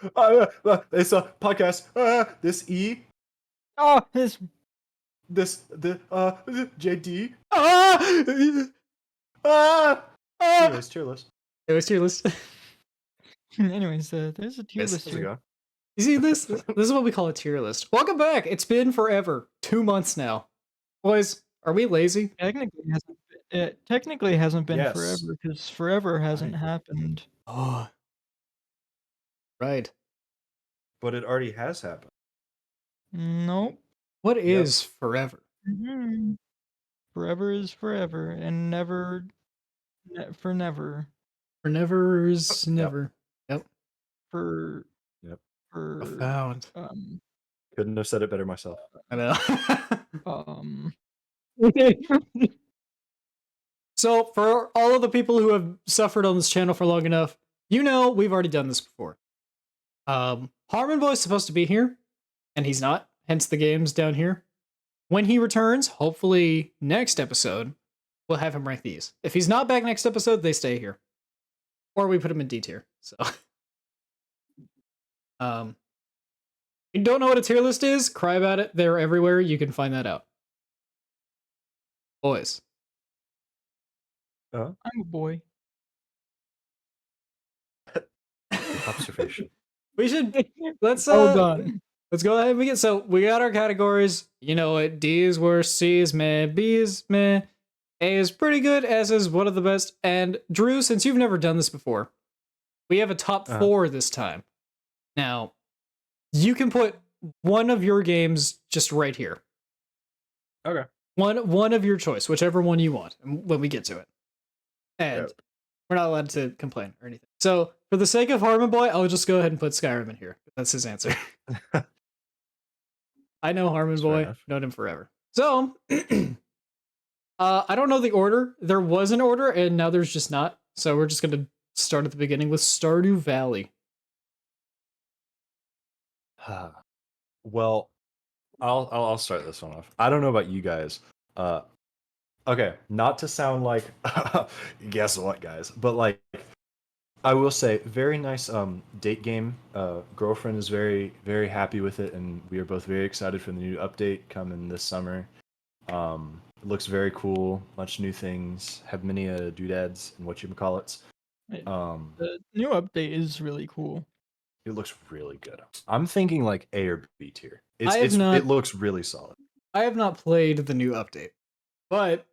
It's a podcast. This E, Oh, his. the JD. Anyways, tier list. It was tier list. Anyways, there's a tier Yes, list how's it here. going? You see this? This is what we call a tier list. Welcome back. It's been forever. 2 months now. Boys, are we lazy? Technically hasn't been Yes. forever because forever hasn't Right. happened. Oh. Right. But it already has happened. Nope. What is forever? Mhm. Forever is forever, and never, for never. For never is Yep. never. Yep. For Yep. for Profound. Couldn't have said it better myself. I know. Okay. So, for all of the people who have suffered on this channel for long enough, you know we've already done this before. Harmon Boy's supposed to be here, and he's not, hence the game's down here. When he returns, hopefully next episode, we'll have him rank these. If he's not back next episode, they stay here. Or we put him in D tier. So, you don't know what a tier list is? Cry about it. They're everywhere. You can find that out. Boys. I'm a boy. Observation. We should let's done. let's go ahead and begin. So we got our categories. You know what? D is worse, C is meh, B is meh, A is pretty good, S is one of the best. And Drew, since you've never done this before, we have a top 4 this time. Now, you can put one of your games just right here. Okay. One of your choice, whichever one you want, when we get to it. And we're not allowed to complain or anything. So, for the sake of Harmon Boy, I'll just go ahead and put Skyrim in here. That's his answer. I know Harmon Boy, known him forever. So, I don't know the order. There was an order, and now there's just not. So we're just gonna start at the beginning with Stardew Valley. Well, I'll start this one off. I don't know about you guys. Okay, not to sound like guess what, guys, but like I will say, very nice date game. Girlfriend is very, very happy with it, and we are both very excited for the new update coming this summer. It looks very cool, bunch of new things, have many doodads and whatchamacallits. The new update is really cool. It looks really good. I'm thinking like A or B tier. It looks really solid. I have not played the new update, but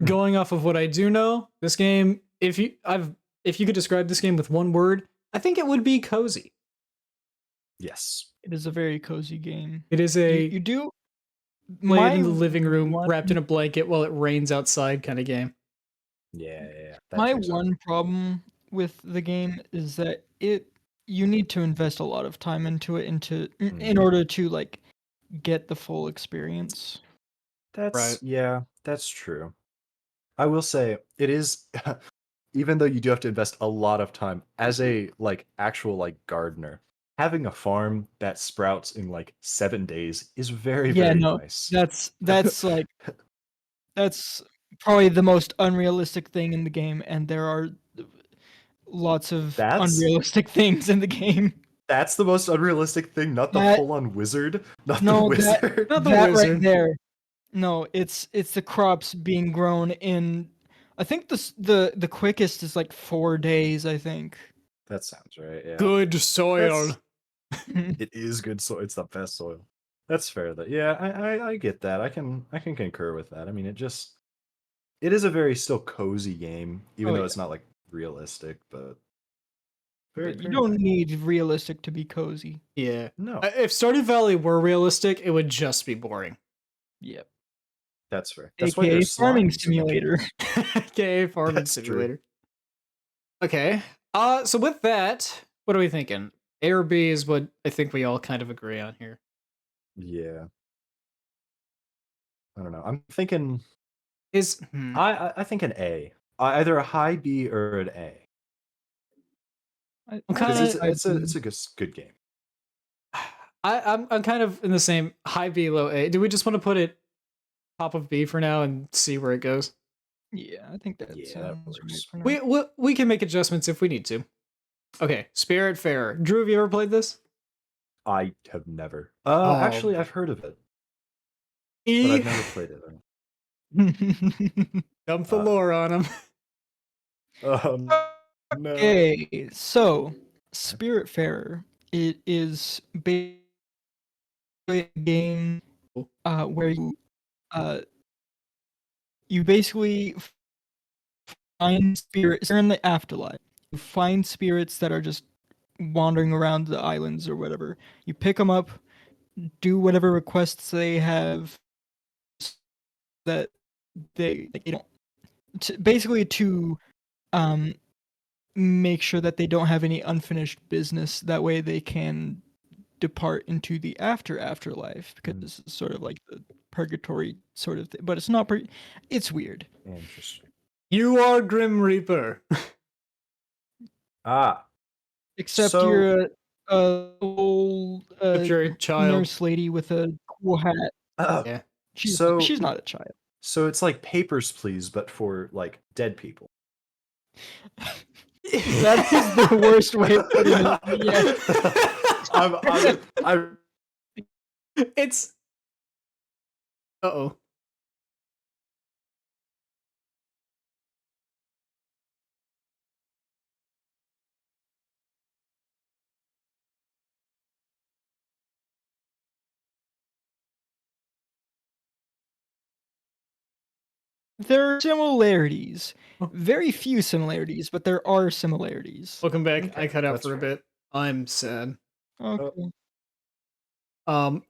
going off of what I do know, this game, if you could describe this game with one word, I think it would be cozy. Yes. It is a very cozy game. It is a you do play it in the living room, wrapped in a blanket while it rains outside kind of game. Yeah. My one problem with the game is that you need to invest a lot of time into it in order to like get the full experience. That's true. I will say it is even though you do have to invest a lot of time as a like actual like gardener, having a farm that sprouts in like 7 days is very nice. That's like that's probably the most unrealistic thing in the game, and there are lots of unrealistic things in the game. That's the most unrealistic thing, not the full-on wizard, not the wizard. Not the wizard. Right there. No, it's the crops being grown in. I think the quickest is like 4 days. I think. That sounds right. Yeah. Good soil. It is good soil. It's the best soil. That's fair. I get that. I can concur with that. I mean, it is a very still cozy game, even though it's not like realistic, but. You don't need realistic to be cozy. Yeah. No. If Stardew Valley were realistic, it would just be boring. Yep. That's fair. That's AKA why there's farming simulator. AKA farming simulator. Okay. So with that, what are we thinking? A or B is what I think we all kind of agree on here. Yeah. I don't know. I'm thinking I think an A. Either a high B or an A. It's a good game. I'm kind of in the same high B, low A. Do we just want to put it top of B for now and see where it goes? Yeah, I think that sounds right. We can make adjustments if we need to. Okay, Spiritfarer. Drew, have you ever played this? I have never. Oh. Actually, I've heard of it, but E. I've never played it. Dump the lore on him. No. Okay, so Spiritfarer, it is basically a game where you basically find spirits. You're in the afterlife. You find spirits that are just wandering around the islands or whatever. You pick them up, do whatever requests they have that they don't. Basically, to make sure that they don't have any unfinished business. That way, they can depart into the afterlife, because this is sort of like the purgatory sort of thing. But it's not. It's weird. Interesting. You are Grim Reaper. Except So- you're a old Except you're a child. nurse lady with a cool hat. Yeah. She's So- not a child. So it's like Papers, Please, but for like dead people. That is the worst way of putting it. Yeah. I'm It's. Uh-oh. There are similarities. Very few similarities, but there are similarities. Welcome back. Okay, I cut out that's for a fair. bit. I'm sad. Okay.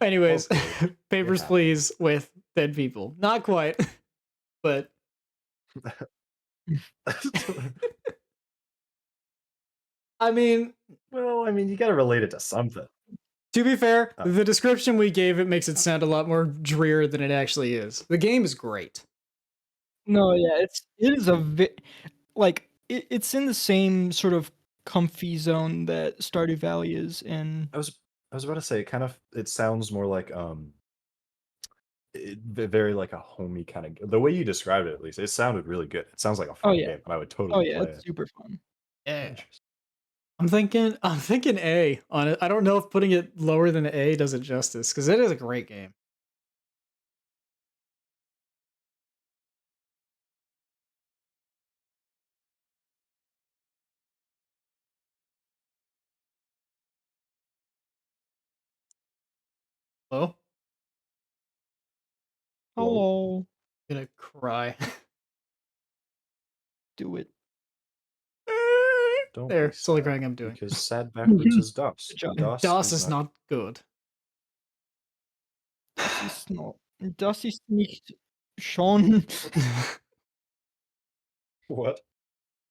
Anyways, Okay. Papers, Yeah. Please with dead people. Not quite, but I mean, well, I mean, you got to relate it to something. to be fair, Oh. the description we gave it makes it sound a lot more drear than it actually is. The game is great. No, yeah, it is like it's in the same sort of comfy zone that Stardew Valley is in. I was about to say, it sounds more like very like a homey kind of. The way you described it, at least, it sounded really good. It sounds like a fun yeah. game, and I would Oh totally yeah, play it's it. super fun. Yeah. Interesting. I'm thinking A on it. I don't know if putting it lower than A does it justice, because it is a great game. Hello? Hello, I'm gonna cry. do it. Don't There, be it's only sad, crying I'm doing. because sad backwards is DOS. Good job. DOS is not good. Dusty Snow. Dusty sneaked Sean. What?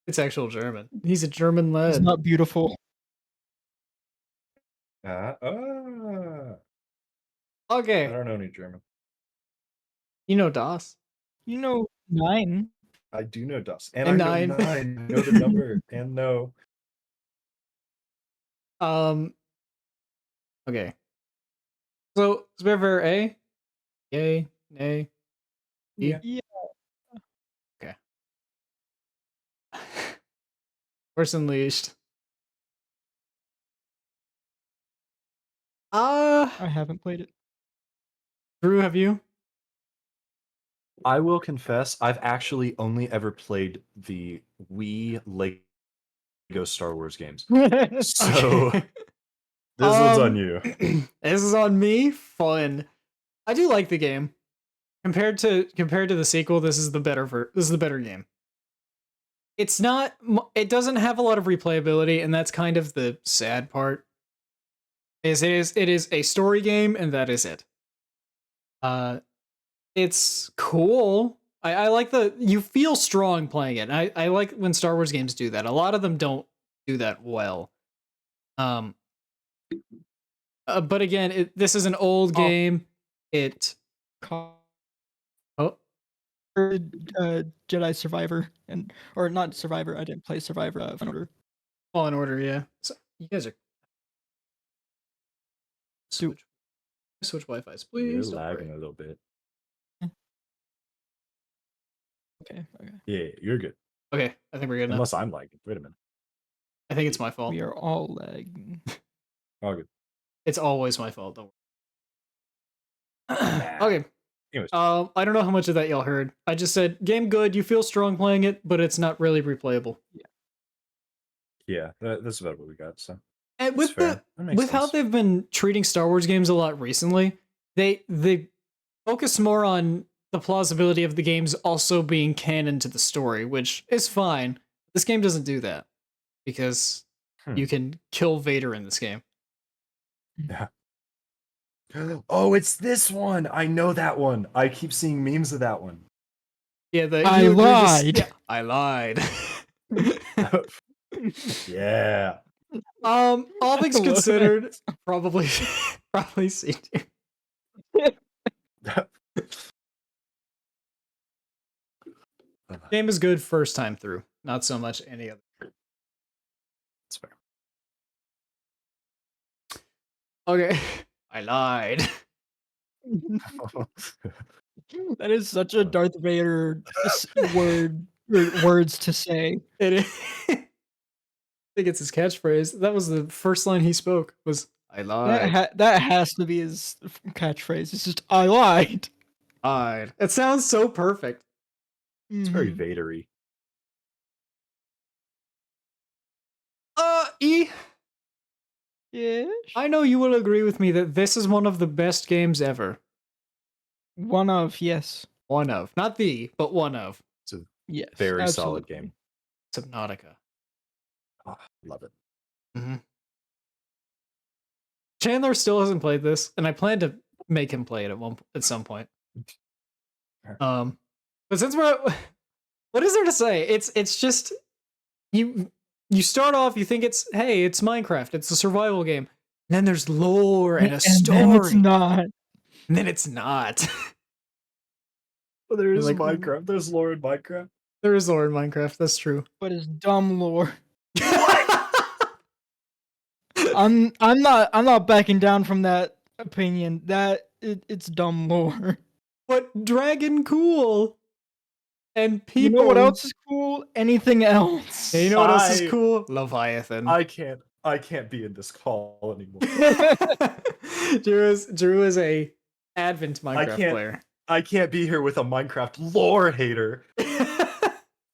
It's actual German. He's a German He's lad. not beautiful. I Okay, don't know any German. you know DOS. You know, 9. I do know DOS, and And I know 9. 9. Know the number, and no. Okay. So, Spiritfarer A? Yay? Nay? Yeah. Yeah. Okay. Force Unleashed. I haven't played it. Drew, have you? I will confess, I've actually only ever played the Wii Lego Star Wars games. So Okay. this one's on you. This is on me. Fun. I do like the game. Compared to the sequel, this is the better game. It's not. It doesn't have a lot of replayability, and that's kind of the sad part. It is a story game, and that is it. It's cool. I like you feel strong playing it. I like when Star Wars games do that. A lot of them don't do that well. But again, this is an old game. Jedi Survivor or not Survivor. I didn't play Survivor. Fallen Order. Fallen Order, yeah. So you guys are switch Wi-Fi's, You're please. Don't lagging worry. a little bit. Okay. Yeah, you're good. Okay, I think we're good now. Unless I'm lagging. Wait a minute. I think it's my fault. We are all lagging. All good. It's always my fault. Don't worry. Nah. Okay. Anyways. I don't know how much of that y'all heard. I just said game good. You feel strong playing it, but it's not really replayable. Yeah, that's about what we got. So And that's with fair. That makes how sense. they've been treating Star Wars games a lot recently, they focus more on the plausibility of the games also being canon to the story, which is fine. This game doesn't do that because you can kill Vader in this game. Yeah. Oh, it's this one. I know that one. I keep seeing memes of that one. Yeah, I lied. Yeah, I lied. Yeah. All things I love considered, probably C tier. Game is good first time through, not so much any other. That's fair. Okay, I lied. That is such a Darth Vader word or words to say. It is. I think it's his catchphrase. That was the first line he spoke. Was I lied? That has to be his catchphrase. It's just I lied. Lied. It sounds so perfect. It's very Mhm. Vadery. E. Yes. I know you will agree with me that this is one of the best games ever. One of, yes. One of, not the, but one of. It's a Yes. very solid absolutely. game. Subnautica. Oh, love it. Mm-hmm. Chandler still hasn't played this, and I plan to make him play it at some point. But since we're, what is there to say? It's just you start off, you think it's Minecraft, it's a survival game. And then there's lore and a story. Then it's not. And then it's not. Well, there is Like- Minecraft. There's lore in Minecraft. There is lore in Minecraft, that's true. But it's dumb lore. I'm not backing down from that opinion. It's dumb lore. But dragon cool. And people. You know what else is cool? Anything else. Hey, you know what else is I- cool? Leviathan. I can't be in this call anymore. Drew is a Advent Minecraft can't- player. I can't be here with a Minecraft lore hater.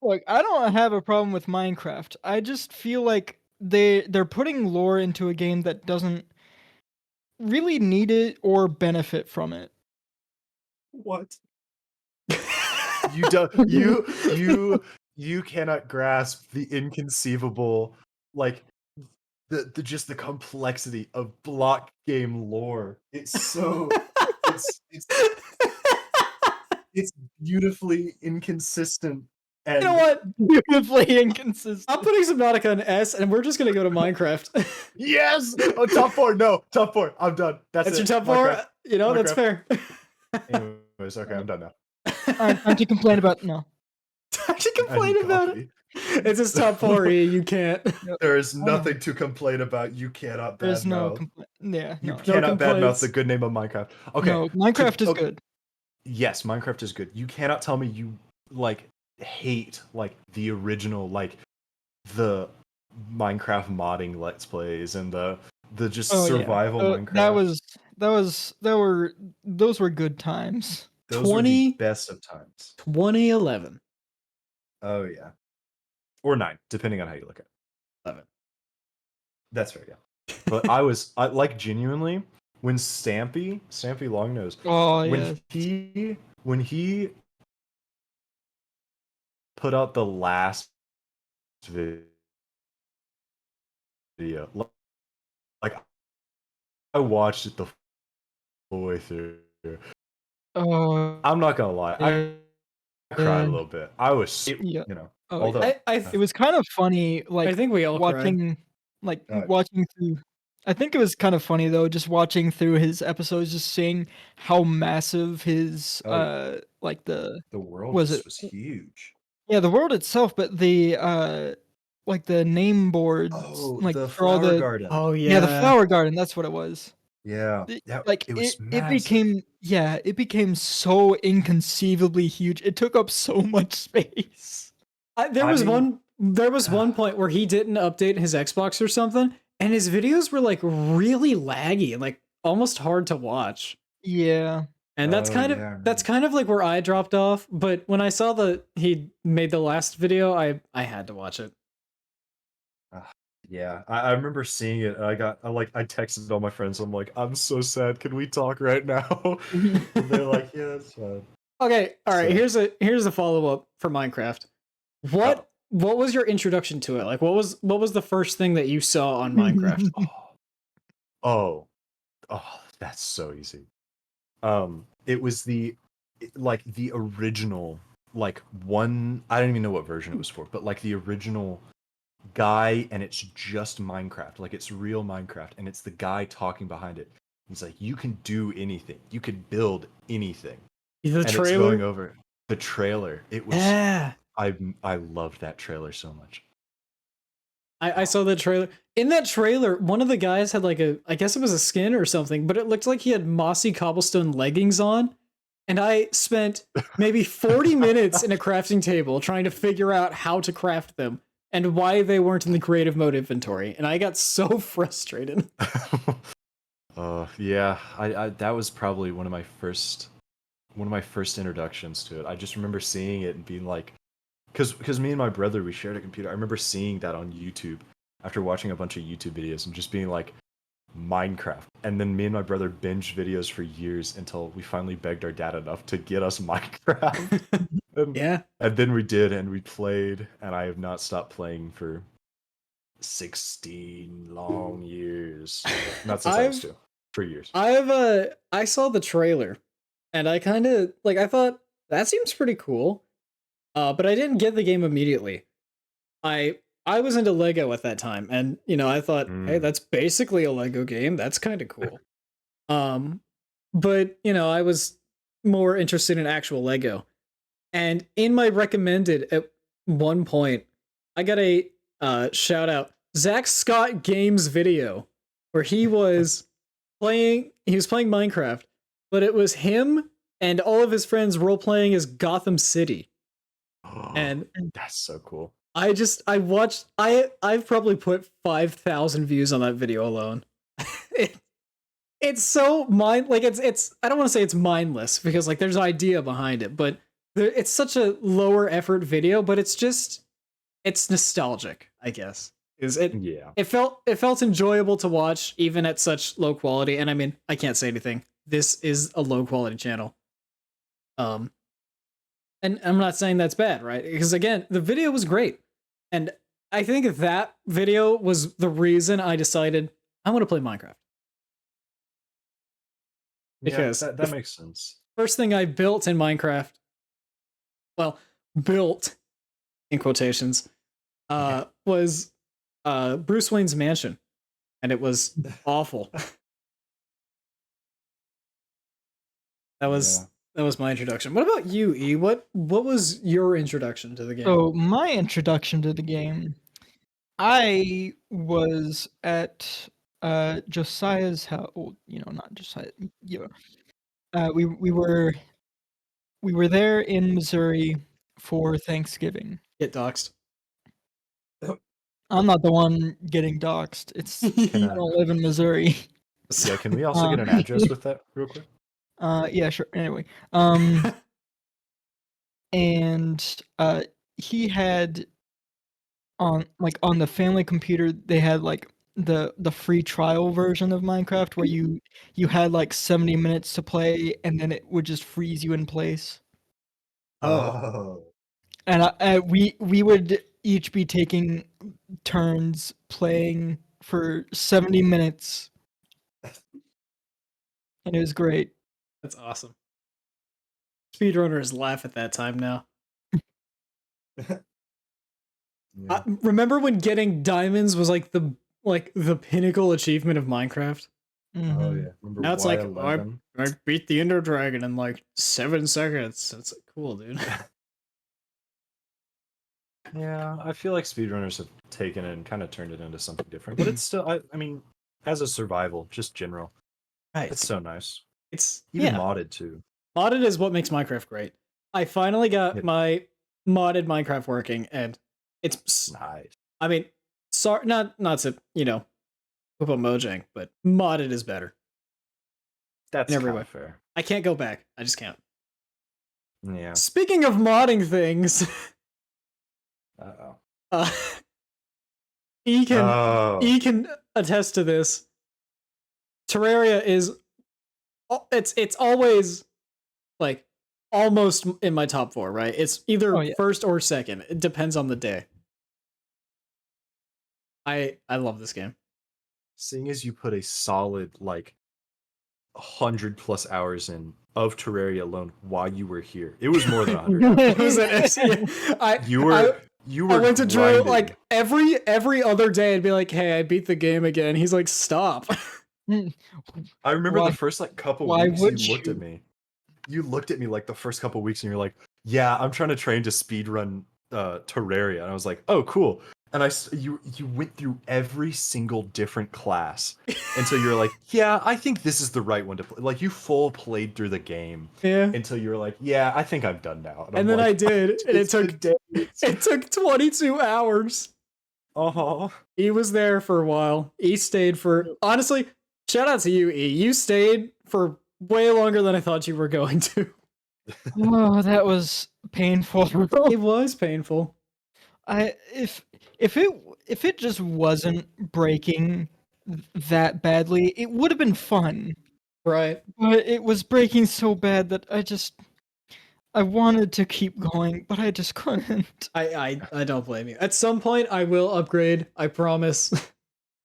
Look, I don't have a problem with Minecraft. I just feel like they're putting lore into a game that doesn't really need it or benefit from it. What? You don't you cannot grasp the inconceivable, like the just the complexity of block game lore. It's so it's beautifully inconsistent and You know what? Beautifully inconsistent. I'm putting Subnautica on S, and we're just gonna go to Minecraft. yes! Oh, top four. No, top four. I'm done. That's That's it. your top four. Minecraft. You know, that's fair. Anyways, okay, I'm done now. Time to complain about no. Don't you I complain need about coffee. it? It's his top four. E. You can't. There is Oh. nothing to complain about. You cannot There's no badmouth. complaint. Yeah, You no. cannot badmouth complaints. the good name of Minecraft. Okay. No, Minecraft is okay. good. Yes, Minecraft is good. You cannot tell me you like hate like the original, like the Minecraft modding let's plays and the just Oh, yeah. survival Minecraft. Those were good times. Those were 20 the best of times. 2011. Oh yeah. Or 9, depending on how you look at it. 11. That's fair, yeah. But I like genuinely when Stampy Longnose, Oh yeah. when he put out the last video, like I watched it the full way through. Oh. I'm not gonna lie, I cried a little bit. I was, Yeah. you know, Oh, although It was kind of funny, like I think we all cried. watching, like Oh. watching through. I think it was kind of funny though, just watching through his episodes, just seeing how massive his like the world was was it- huge. the world itself, but the like the name boards, Oh, like the for all flower the garden. Oh yeah. The flower garden, that's what it was. Yeah, Like it was it became so inconceivably huge. It took up so much space. There was mean- there was one point where he didn't update his Xbox or something, and his videos were like really laggy and like almost hard to watch. Yeah. And that's Oh, kind yeah, I of that's kind of like where I dropped off. But when I saw that he made the last video, I had to watch it. Yeah, I remember seeing it. And I texted all my friends. I'm like, I'm so sad. Can we talk right now? And they're like, yeah, that's fine. Okay, all right. So- Here's a follow up for Minecraft. What was your introduction to it? Like, what was the first thing that you saw on Minecraft? Oh, that's so easy. It was the original, like one. I don't even know what version it was for, but like the original guy, and it's just Minecraft. Like it's real Minecraft, and it's the guy talking behind it. He's like, you can do anything. You can build anything. The And it's trailer. going over the trailer. It was. Yeah, I loved that trailer so much. I saw the trailer. In that trailer, one of the guys had like I guess it was a skin or something, but it looked like he had mossy cobblestone leggings on. And I spent maybe 40 minutes in a crafting table trying to figure out how to craft them and why they weren't in the creative mode inventory. And I got so frustrated. Yeah, I that was probably one of my first introductions to it. I just remember seeing it and being like, because me and my brother, we shared a computer. I remember seeing that on YouTube after watching a bunch of YouTube videos and just being like, Minecraft. And then me and my brother binged videos for years until we finally begged our dad enough to get us Minecraft. Yeah. And then we did, and we played, and I have not stopped playing for 16 long years. Not since I was 2. 3 years. I saw the trailer and I kind of like I thought that seems pretty cool. But I didn't get the game immediately. I was into Lego at that time, and I thought, hey, that's basically a Lego game. That's kind of cool. But I was more interested in actual Lego. And in my recommended at one point, I got a shout out Zach Scott Games video where he was playing Minecraft, but it was him and all of his friends role playing as Gotham City. And that's so cool. I've probably put 5,000 views on that video alone. It's so it's I don't want to say it's mindless because like there's idea behind it, but it's such a lower effort video, but it's nostalgic, I guess. Yeah. It felt enjoyable to watch even at such low quality, and I mean, I can't say anything. This is a low quality channel. And I'm not saying that's bad, right? Because again, the video was great. And I think that video was the reason I decided I want to play Minecraft. Because yeah, that makes sense. First thing I built in Minecraft, well, built in quotations, was Bruce Wayne's mansion. And it was awful. That was my introduction. What about you, E? What was your introduction to the game? So my introduction to the game, I was at Josiah's house. Well, not Josiah. We were there in Missouri for Thanksgiving. Get doxxed. I'm not the one getting doxxed. It's I don't live in Missouri. Yeah, can we also get an address with that real quick? Yeah, sure. Anyway, and he had on the family computer, they had like the free trial version of Minecraft where you had like 70 minutes to play and then it would just freeze you in place. Oh. And we would each be taking turns playing for 70 minutes. And it was great. That's awesome. Speedrunners laugh at that time now. Yeah. Remember when getting diamonds was like the pinnacle achievement of Minecraft? Mhm. Oh yeah. Remember Now it's like, Y11? I beat the Ender Dragon in like 7 seconds. That's cool, dude. Yeah, I feel like speedrunners have taken it and kind of turned it into something different. But it's still, I mean, as a survival, just general, Right. it's so nice. It's Even modded too. Modded is what makes Minecraft great. I finally got Yep. my modded Minecraft working, and It's Nice. I mean, sorry, not to poop on Mojang, but modded is better That's in every kind way. of fair. I can't go back. I just can't. Yeah. Speaking of modding things, Uh-oh. uh, E Oh. can attest to this. Terraria is it's always like almost in my top 4, right? It's either Oh, yeah. first or second. It depends on the day. I love this game. Seeing as you put a solid 100+ hours in of Terraria alone while you were here, it was more than 100 hours. It was an You were I went to Drew grinding. every other day and be like, "Hey, I beat the game again." He's like, "Stop." I remember Why- the first couple why weeks would you looked at you? me. You looked at me the first couple weeks and you're like, "Yeah, I'm trying to train to speedrun Terraria." And I was like, "Oh, cool." And you went through every single different class until you're like, "Yeah, I think this is the right one to play." Like you full played through the game Yeah. until you were like, "Yeah, I think I'm done now." And then I did, and it took 22 hours. Oh, E was there for a while. E stayed for honestly, shout out to you, E. You stayed for way longer than I thought you were going to. Oh, that was painful. It was painful. If it just wasn't breaking that badly, it would have been fun. Right. But it was breaking so bad that I wanted to keep going, but I just couldn't. I don't blame you. At some point I will upgrade, I promise.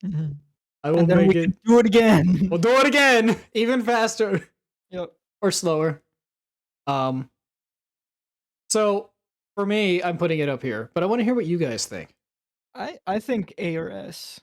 Mhm. I will And then we make it. can do it again. We'll do it again, even faster Yep. or slower. So for me, I'm putting it up here, but I want to hear what you guys think. I think A or S.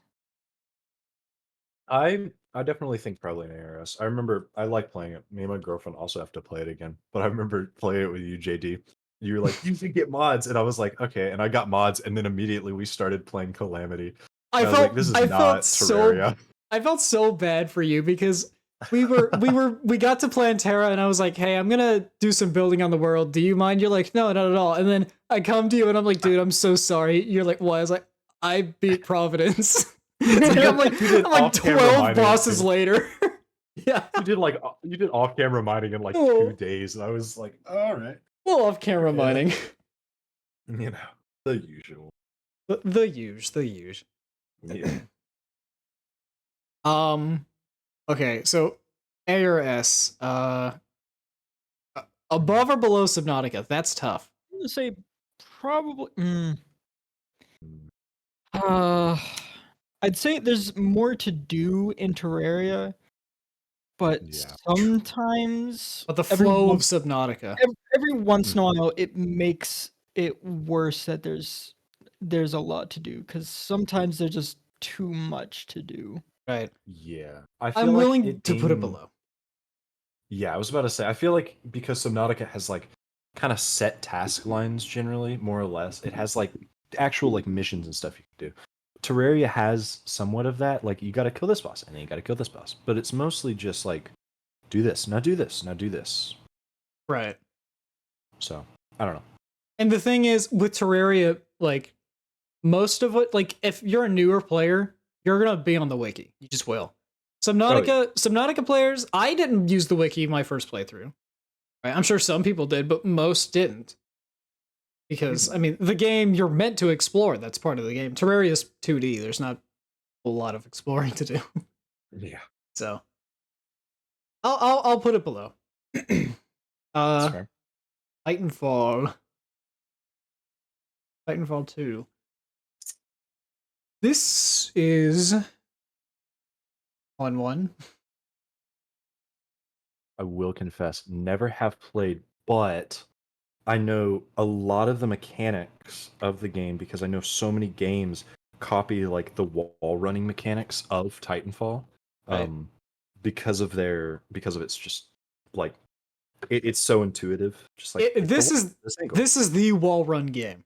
I definitely think probably an ARS. I remember I like playing it. Me and my girlfriend also have to play it again. But I remember playing it with you, JD. You were like, "You should get mods," and I was like, "Okay." And I got mods, and then immediately we started playing Calamity. And I was like, "This is not Terraria." I felt so bad for you because we got to Plantera and I was like, "Hey, I'm gonna do some building on the world. Do you mind?" You're like, "No, not at all." And then I come to you and I'm like, "Dude, I'm so sorry." You're like, "Why?" I was like, "I beat Providence." I'm like 12 bosses later. Yeah. You did off camera mining in Oh. 2 days, and I was like, "All right." Well, off camera Yeah. mining. You know, the usual. The huge. Yeah. Okay, so A or S, above or below Subnautica? That's tough. I'm gonna say probably. Mm. I'd say there's more to do in Terraria, but Yeah. sometimes But the every flow of once- Subnautica. every once in a while it makes it worse that there's a lot to do because sometimes there's just too much to do. Right. Yeah. I feel I'm like willing to put it being- below. Yeah, I was about to say, I feel like because Subnautica has kind of set task lines generally, more or less, it has actual missions and stuff you can do. Terraria has somewhat of that. Like, you gotta kill this boss, and then you gotta kill this boss. But it's mostly just do this, now do this, now do this. Right. So, I don't know. And the thing is, with Terraria, most of it, if you're a newer player, you're gonna be on the wiki. You just will. Subnautica players, I didn't use the wiki my first playthrough. Right? I'm sure some people did, but most didn't. Because, I mean, the game, you're meant to explore. That's part of the game. Terraria is 2D. There's not a whole lot of exploring to do. Yeah. So, I'll put it below. That's fair. Titanfall 2. This is 1-1. I will confess, never have played, but I know a lot of the mechanics of the game because I know so many games copy the wall running mechanics of Titanfall. Right. Because of its just it's so intuitive. Just This is the wall run game.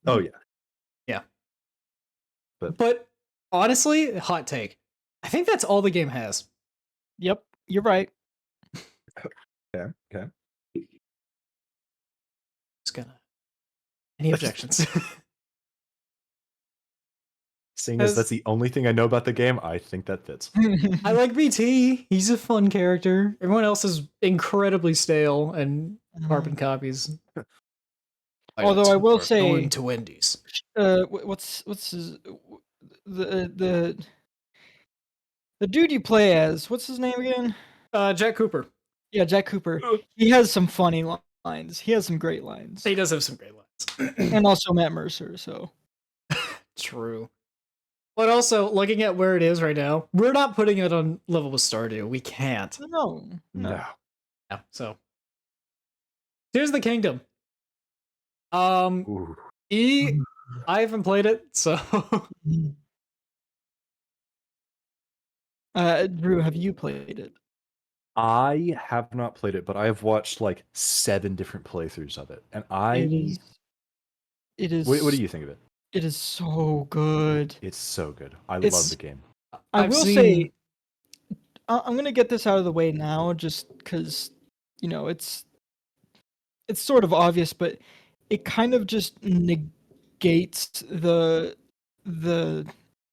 Oh yeah. Yeah. But honestly, hot take. I think that's all the game has. Yep, you're right. okay. Just gonna. Any objections? Seeing as As- that's the only thing I know about the game, I think that fits. I like BT. He's a fun character. Everyone else is incredibly stale and carbon copies. Although I will We're say, going to Wendy's. what's his the the dude you play as? What's his name again? Jack Cooper. Yeah, Jack Cooper. He has some funny lines. He has some great lines, He does have some great lines. and also Matt Mercer. So True. But also, looking at where it is right now, we're not putting it on level with Stardew. We can't. no. No. Yeah, so here's the kingdom. Ooh. I haven't played it, so Drew, have you played it? I have not played it, but I have watched like 7 different playthroughs of it, and It is. What do you think of it? It is so good. It's so good. I love It's- the game. I I've will seen- say, I'm gonna get this out of the way now, just because it's sort of obvious, but it kind of just negates the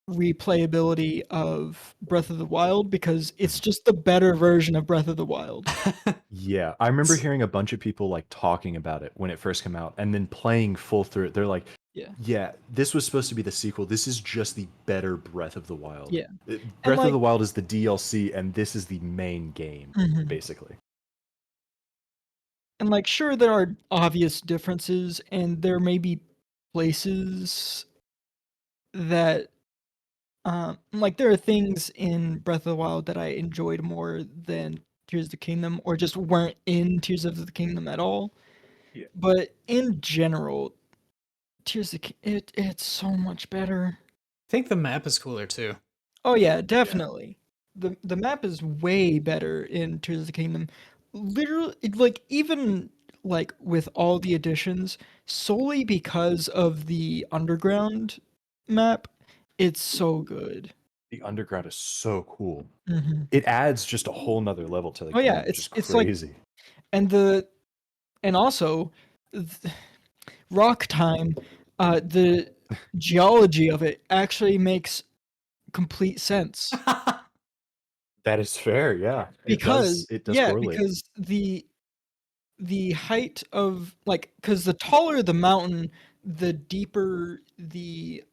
replayability of Breath of the Wild because it's just the better version of Breath of the Wild. Yeah, I remember hearing a bunch of people like talking about it when it first came out, and then playing full through it. They're like, Yeah. "Yeah, this was supposed to be the sequel. This is just the better Breath of the Wild. Yeah. Breath of like- the Wild is the DLC, and this is the main game, Mhm. basically." And like, sure, there are obvious differences, and there may be places that, like, there are things in Breath of the Wild that I enjoyed more than Tears of the Kingdom, or just weren't in Tears of the Kingdom at all. Yeah. But in general, Tears of the it's so much better. I think the map is cooler too. Oh yeah, definitely. The map is way better in Tears of the Kingdom. Literally, like even like with all the additions, solely because of the underground map, it's so good. The underground is so cool. Mm-hmm. It adds just a whole nother level to the Oh, game. yeah, Which is it's like- crazy. And also, rock time, the geology of it actually makes complete sense. That is fair. Yeah, Because it does yeah, correlate. because the height of like because the taller the mountain, the deeper the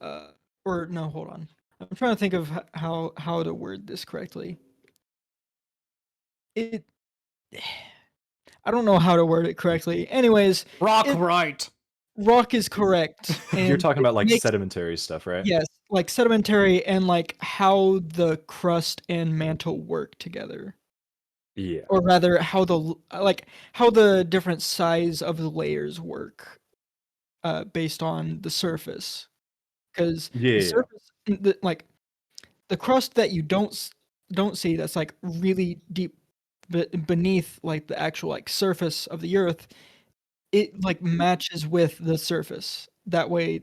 or no, hold on. I'm trying to think of how to word this correctly. It I don't know how to word it correctly. Anyways, Rock It- right. rock is correct. You're and talking it about like makes- sedimentary stuff, right? Yes, like sedimentary and like how the crust and mantle work together. Yeah. Or rather how the different size of the layers work based on the surface, because Yeah. the surface like the crust that you don't see, that's like really deep beneath like the actual like surface of the earth, it like matches with the surface. That way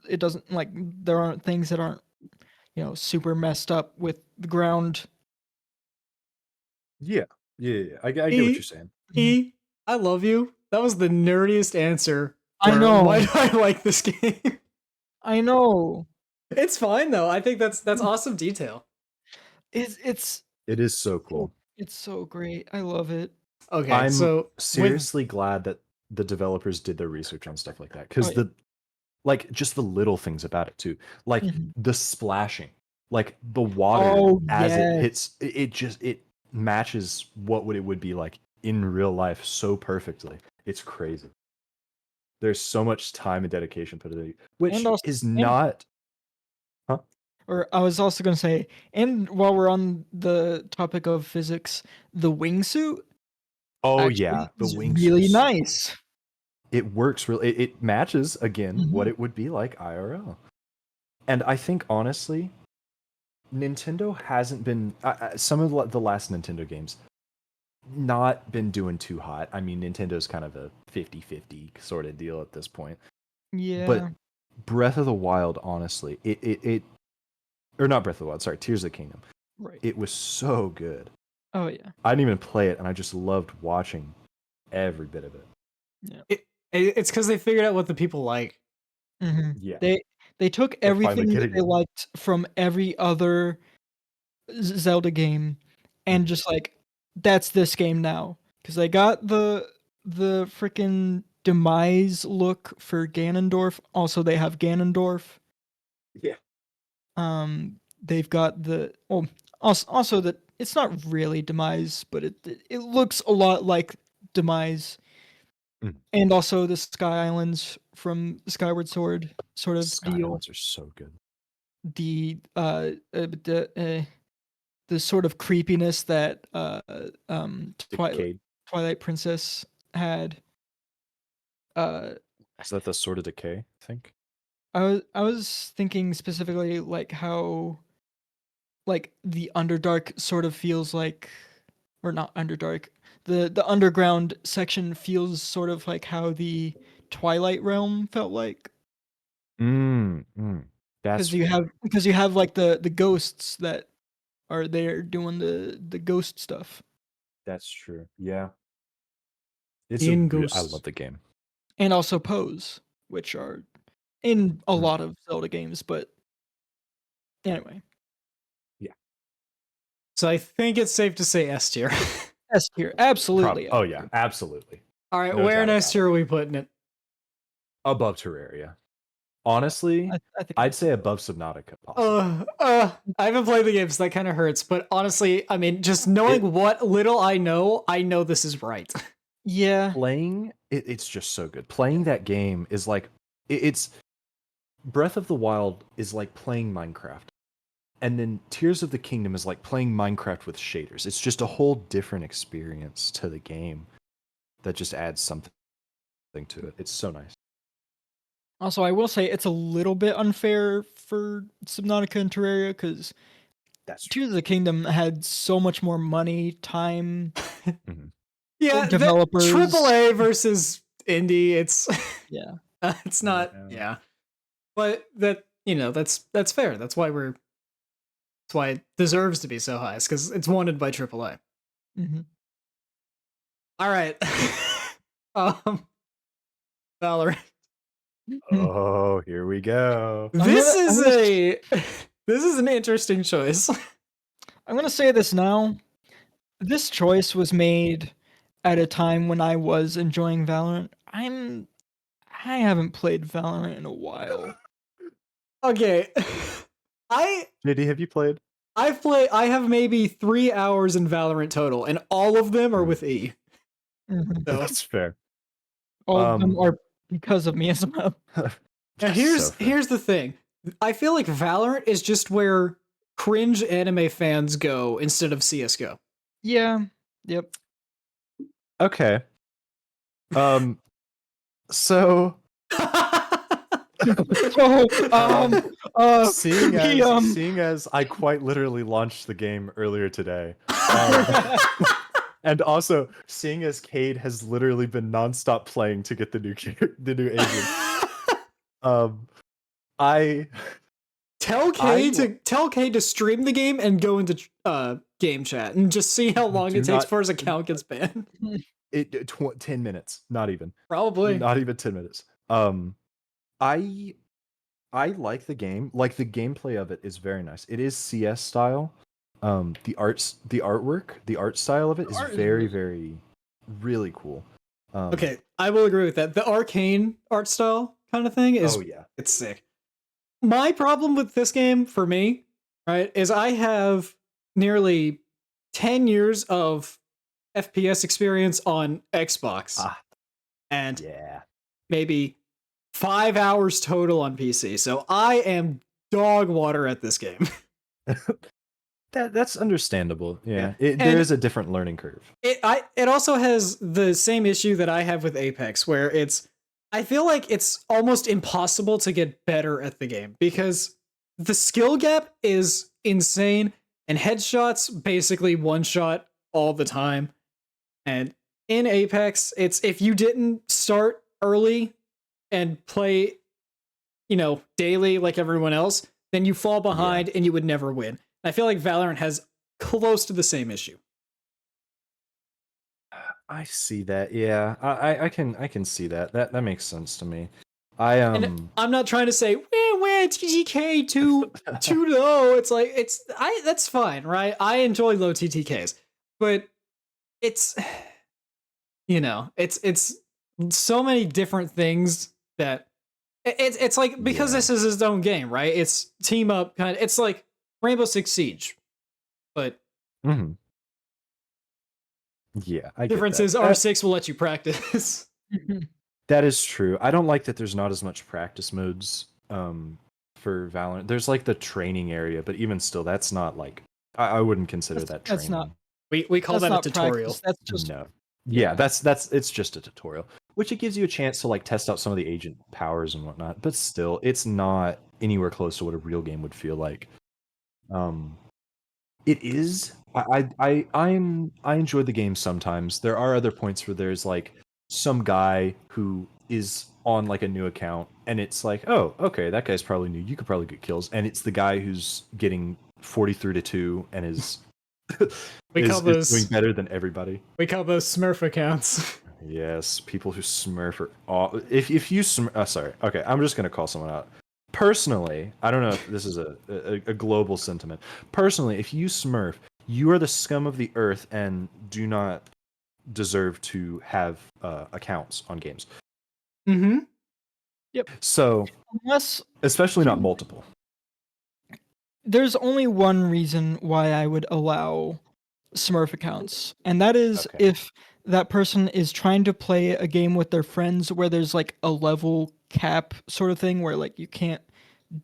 it doesn't like there aren't things that aren't super messed up with the ground. Yeah. I get what you're saying. I love you. That was the nerdiest answer. I for know. Why do I like this game? I know. It's fine though. I think that's awesome detail. It's It is so cool. it's so great. I love it. Okay, I'm so seriously glad that the developers did their research on stuff like that, because Oh, yeah. like just the little things about it too, like Mhm. the splashing, like the water Oh, as yes. it hits, it matches what it would be like in real life so perfectly. It's crazy. There's so much time and dedication put into it, which And also- is and- not. Or I was also going to say, and while we're on the topic of physics, the wingsuit Oh actually yeah, the is wings. really nice. It works really. It matches again what Mhm. it would be like IRL. And I think honestly, Nintendo hasn't been some of the last Nintendo games not been doing too hot. I mean, Nintendo's kind of a 50-50 sort of deal at this point. Yeah. But Breath of the Wild, honestly, it or not Breath of the Wild, sorry, Tears of the Kingdom. right. It was so good. Oh yeah. I didn't even play it, and I just loved watching every bit of it. it's because they figured out what the people like. Mhm. Yeah. They took They're finally everything that getting they it. liked from every other Zelda game and just like that's this game now because they got the freaking demise look for Ganondorf. Also, they have Ganondorf. Yeah. They've got the also that it's not really demise, but it looks a lot like demise. Mm. And also the Sky Islands from Skyward Sword sort of Sky deal. Islands are so good. The sort of creepiness that Decayed. Twilight Princess had. Is that the Sword of Decay? I think. I was thinking specifically like how like the Underdark sort of feels like, or not Underdark. The underground section feels sort of like how the Twilight Realm felt like. That's Because you have like the ghosts that are there doing the ghost stuff. that's true. Yeah. In I Ghosts. love the game. And also Pose, which are in a Mm. lot of Zelda games, but anyway. So I think it's safe to say S tier. S tier, absolutely. Oh yeah, absolutely. All right, No where in doubt S about tier are we putting it? Above Terraria. Honestly, I think I'd say above Subnautica. Possibly. I haven't played the game, so that kind of hurts. But honestly, I mean, just knowing what little I know this is right. Yeah. Playing it's just so good. Playing that game is like it's Breath of the Wild is like playing Minecraft. And then Tears of the Kingdom is like playing Minecraft with shaders. It's just a whole different experience to the game that just adds something to it. It's so nice. Also, I will say it's a little bit unfair for Subnautica and Terraria because That's true. Tears of the Kingdom had so much more money, time. Yeah, Developers. AAA versus indie. It's Yeah. it's not. Yeah, but that's fair. That's why it deserves to be so high. It's because it's wanted by AAA. Mm-hmm. All right, Valorant. Oh, here we go. This is an interesting choice. I'm gonna say this now. This choice was made at a time when I was enjoying Valorant. I haven't played Valorant in a while. Okay, JD, have you played? I have maybe 3 hours in Valorant total, and all of them are with E. Mhm. So That's fair. All of them are because of me as well. now That's here's so fair. here's the thing. I feel like Valorant is just where cringe anime fans go instead of CS:GO. Yeah. Yep. Okay. So seeing as I quite literally launched the game earlier today, and also seeing as Cade has literally been nonstop playing to get the new agent, I tell Kay to stream the game and go into game chat and just see how long it takes before his account gets banned. 10 minutes, not even. Probably. Not even 10 minutes. I like the game. Like the gameplay of it is very nice. It is CS style. The artwork, the art style of it is very, very, really cool. Okay, I will agree with that. The arcane art style kind of thing is it's sick. My problem with this game for me, right, is I have nearly 10 years of FPS experience on Xbox. And maybe 5 hours total on PC. So I am dog water at this game. That's understandable. Yeah. There is a different learning curve. It also has the same issue that I have with Apex, where I feel like it's almost impossible to get better at the game because the skill gap is insane and headshots basically one shot all the time. And in Apex, it's if you didn't start early and play, daily like everyone else, then you fall behind and you would never win. I feel like Valorant has close to the same issue. I see that. Yeah, I can see that. That makes sense to me. And I'm not trying to say TTK 2.0. It's like that's fine, right? I enjoy low TTKs, but it's it's so many different things that it's like, because this is his own game, right? It's team up kind of. It's like Rainbow Six Siege, but Mhm. Yeah, I get difference that. is R6 will let you practice. That is true. I don't like that there's not as much practice modes for Valorant. There's like the training area, but even still, that's not like I wouldn't consider that training. That's not. We call That's that a not tutorial. practice. That's just No. yeah. Yeah, that's it's just a tutorial, which it gives you a chance to like test out some of the agent powers and whatnot. But still, it's not anywhere close to what a real game would feel like. It is. I enjoy the game sometimes. There are other points where there's like some guy who is on like a new account, and it's like, oh, okay, that guy's probably new. You could probably get kills, and it's the guy who's getting 43-2 and is We call is those doing better than everybody. we call those Smurf accounts. Yes, people who smurf are all. If you sorry, okay, I'm just gonna call someone out. Personally, I don't know if this is a global sentiment. Personally, if you smurf, you are the scum of the earth and do not deserve to have accounts on games. Mm-hmm. So, Unless especially not multiple. there's only one reason why I would allow Smurf accounts, and that is Okay. if that person is trying to play a game with their friends where there's like a level cap sort of thing where like you can't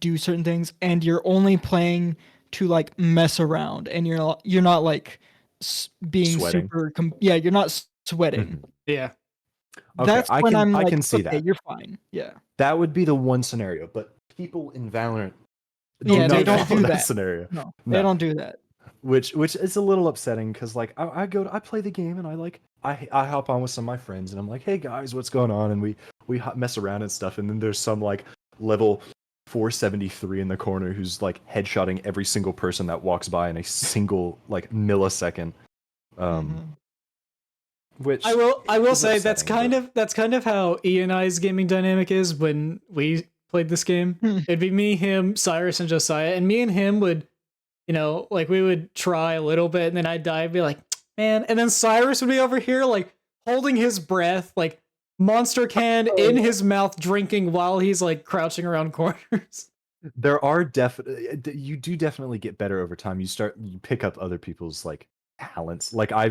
do certain things, and you're only playing to like mess around, and you're not like being Sweating. super yeah, you're not sweating. Mhm. Yeah. Okay, That's I when can I'm I like, can see okay, that. you're fine. Yeah. That would be the one scenario, but people in Valorant Yeah, do they not don't follow do that that. scenario. No, No. they don't do that. Which is a little upsetting because like I play the game and I hop on with some of my friends and I'm like, hey guys, what's going on? And we mess around and stuff, and then there's some like level 473 in the corner who's like headshotting every single person that walks by in a single like millisecond. Which I will is say upsetting, that's kind of how E and I's gaming dynamic is when we played this game. It'd be me, him, Cyrus, and Josiah, and me and him would, like we would try a little bit, and then I'd die, and be like, man, and then Cyrus would be over here like holding his breath, like monster can in his mouth, drinking while he's like crouching around corners. there are definitely you do definitely get better over time. You pick up other people's like talents. Like I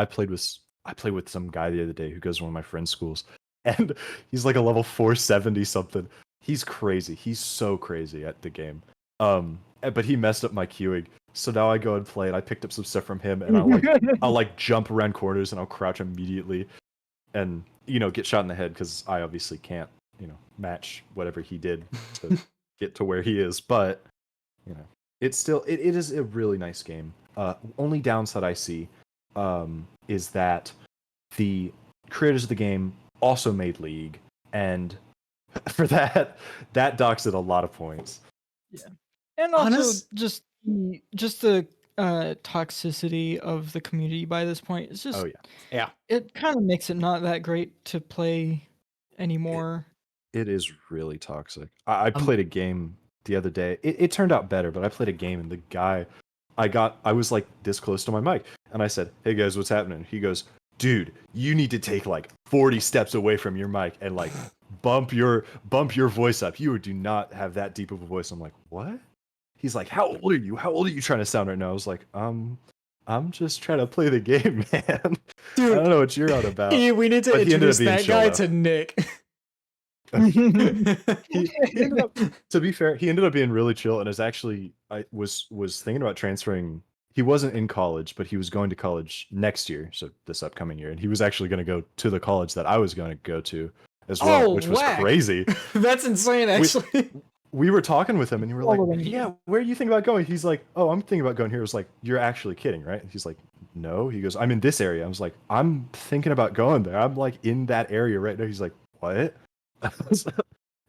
played with some guy the other day who goes to one of my friends' schools, and he's like a level 470 something. He's crazy. He's so crazy at the game. But he messed up my queuing. So now I go and play, and I picked up some stuff from him, and I'll like jump around corners and I'll crouch immediately, and get shot in the head because I obviously can't match whatever he did to get to where he is. But it's still it is a really nice game. Only downside I see is that the creators of the game also made League, and for that docks it a lot of points. Yeah, and also just the toxicity of the community by this point. It's just Yeah. It kind of makes it not that great to play anymore. It is really toxic. I played a game the other day. It turned out better, but I played a game and the guy I was like this close to my mic, and I said, "Hey guys, what's happening?" He goes, "Dude, you need to take like 40 steps away from your mic and like bump your voice up. You do not have that deep of a voice." I'm like, "What?" He's like, "How old are you? How old are you trying to sound right now?" I was like, I'm just trying to play the game, man. Dude, I don't know what you're on about." We need to But he ended up introduce being that chill, guy though. to Nick. he ended up, to be fair, he ended up being really chill, and is actually I was thinking about transferring. He wasn't in college, but he was going to college next year, so this upcoming year, and he was actually going to go to the college that I was going to go to as well, which was whack. crazy. That's insane, actually. We were talking with him, and you were like, "Yeah, where are you thinking about going?" He's like, "Oh, I'm thinking about going here." I was like, "You're actually kidding, right?" He's like, "No." He goes, "I'm in this area." I was like, "I'm thinking about going there. I'm like in that area right now." He's like, "What?"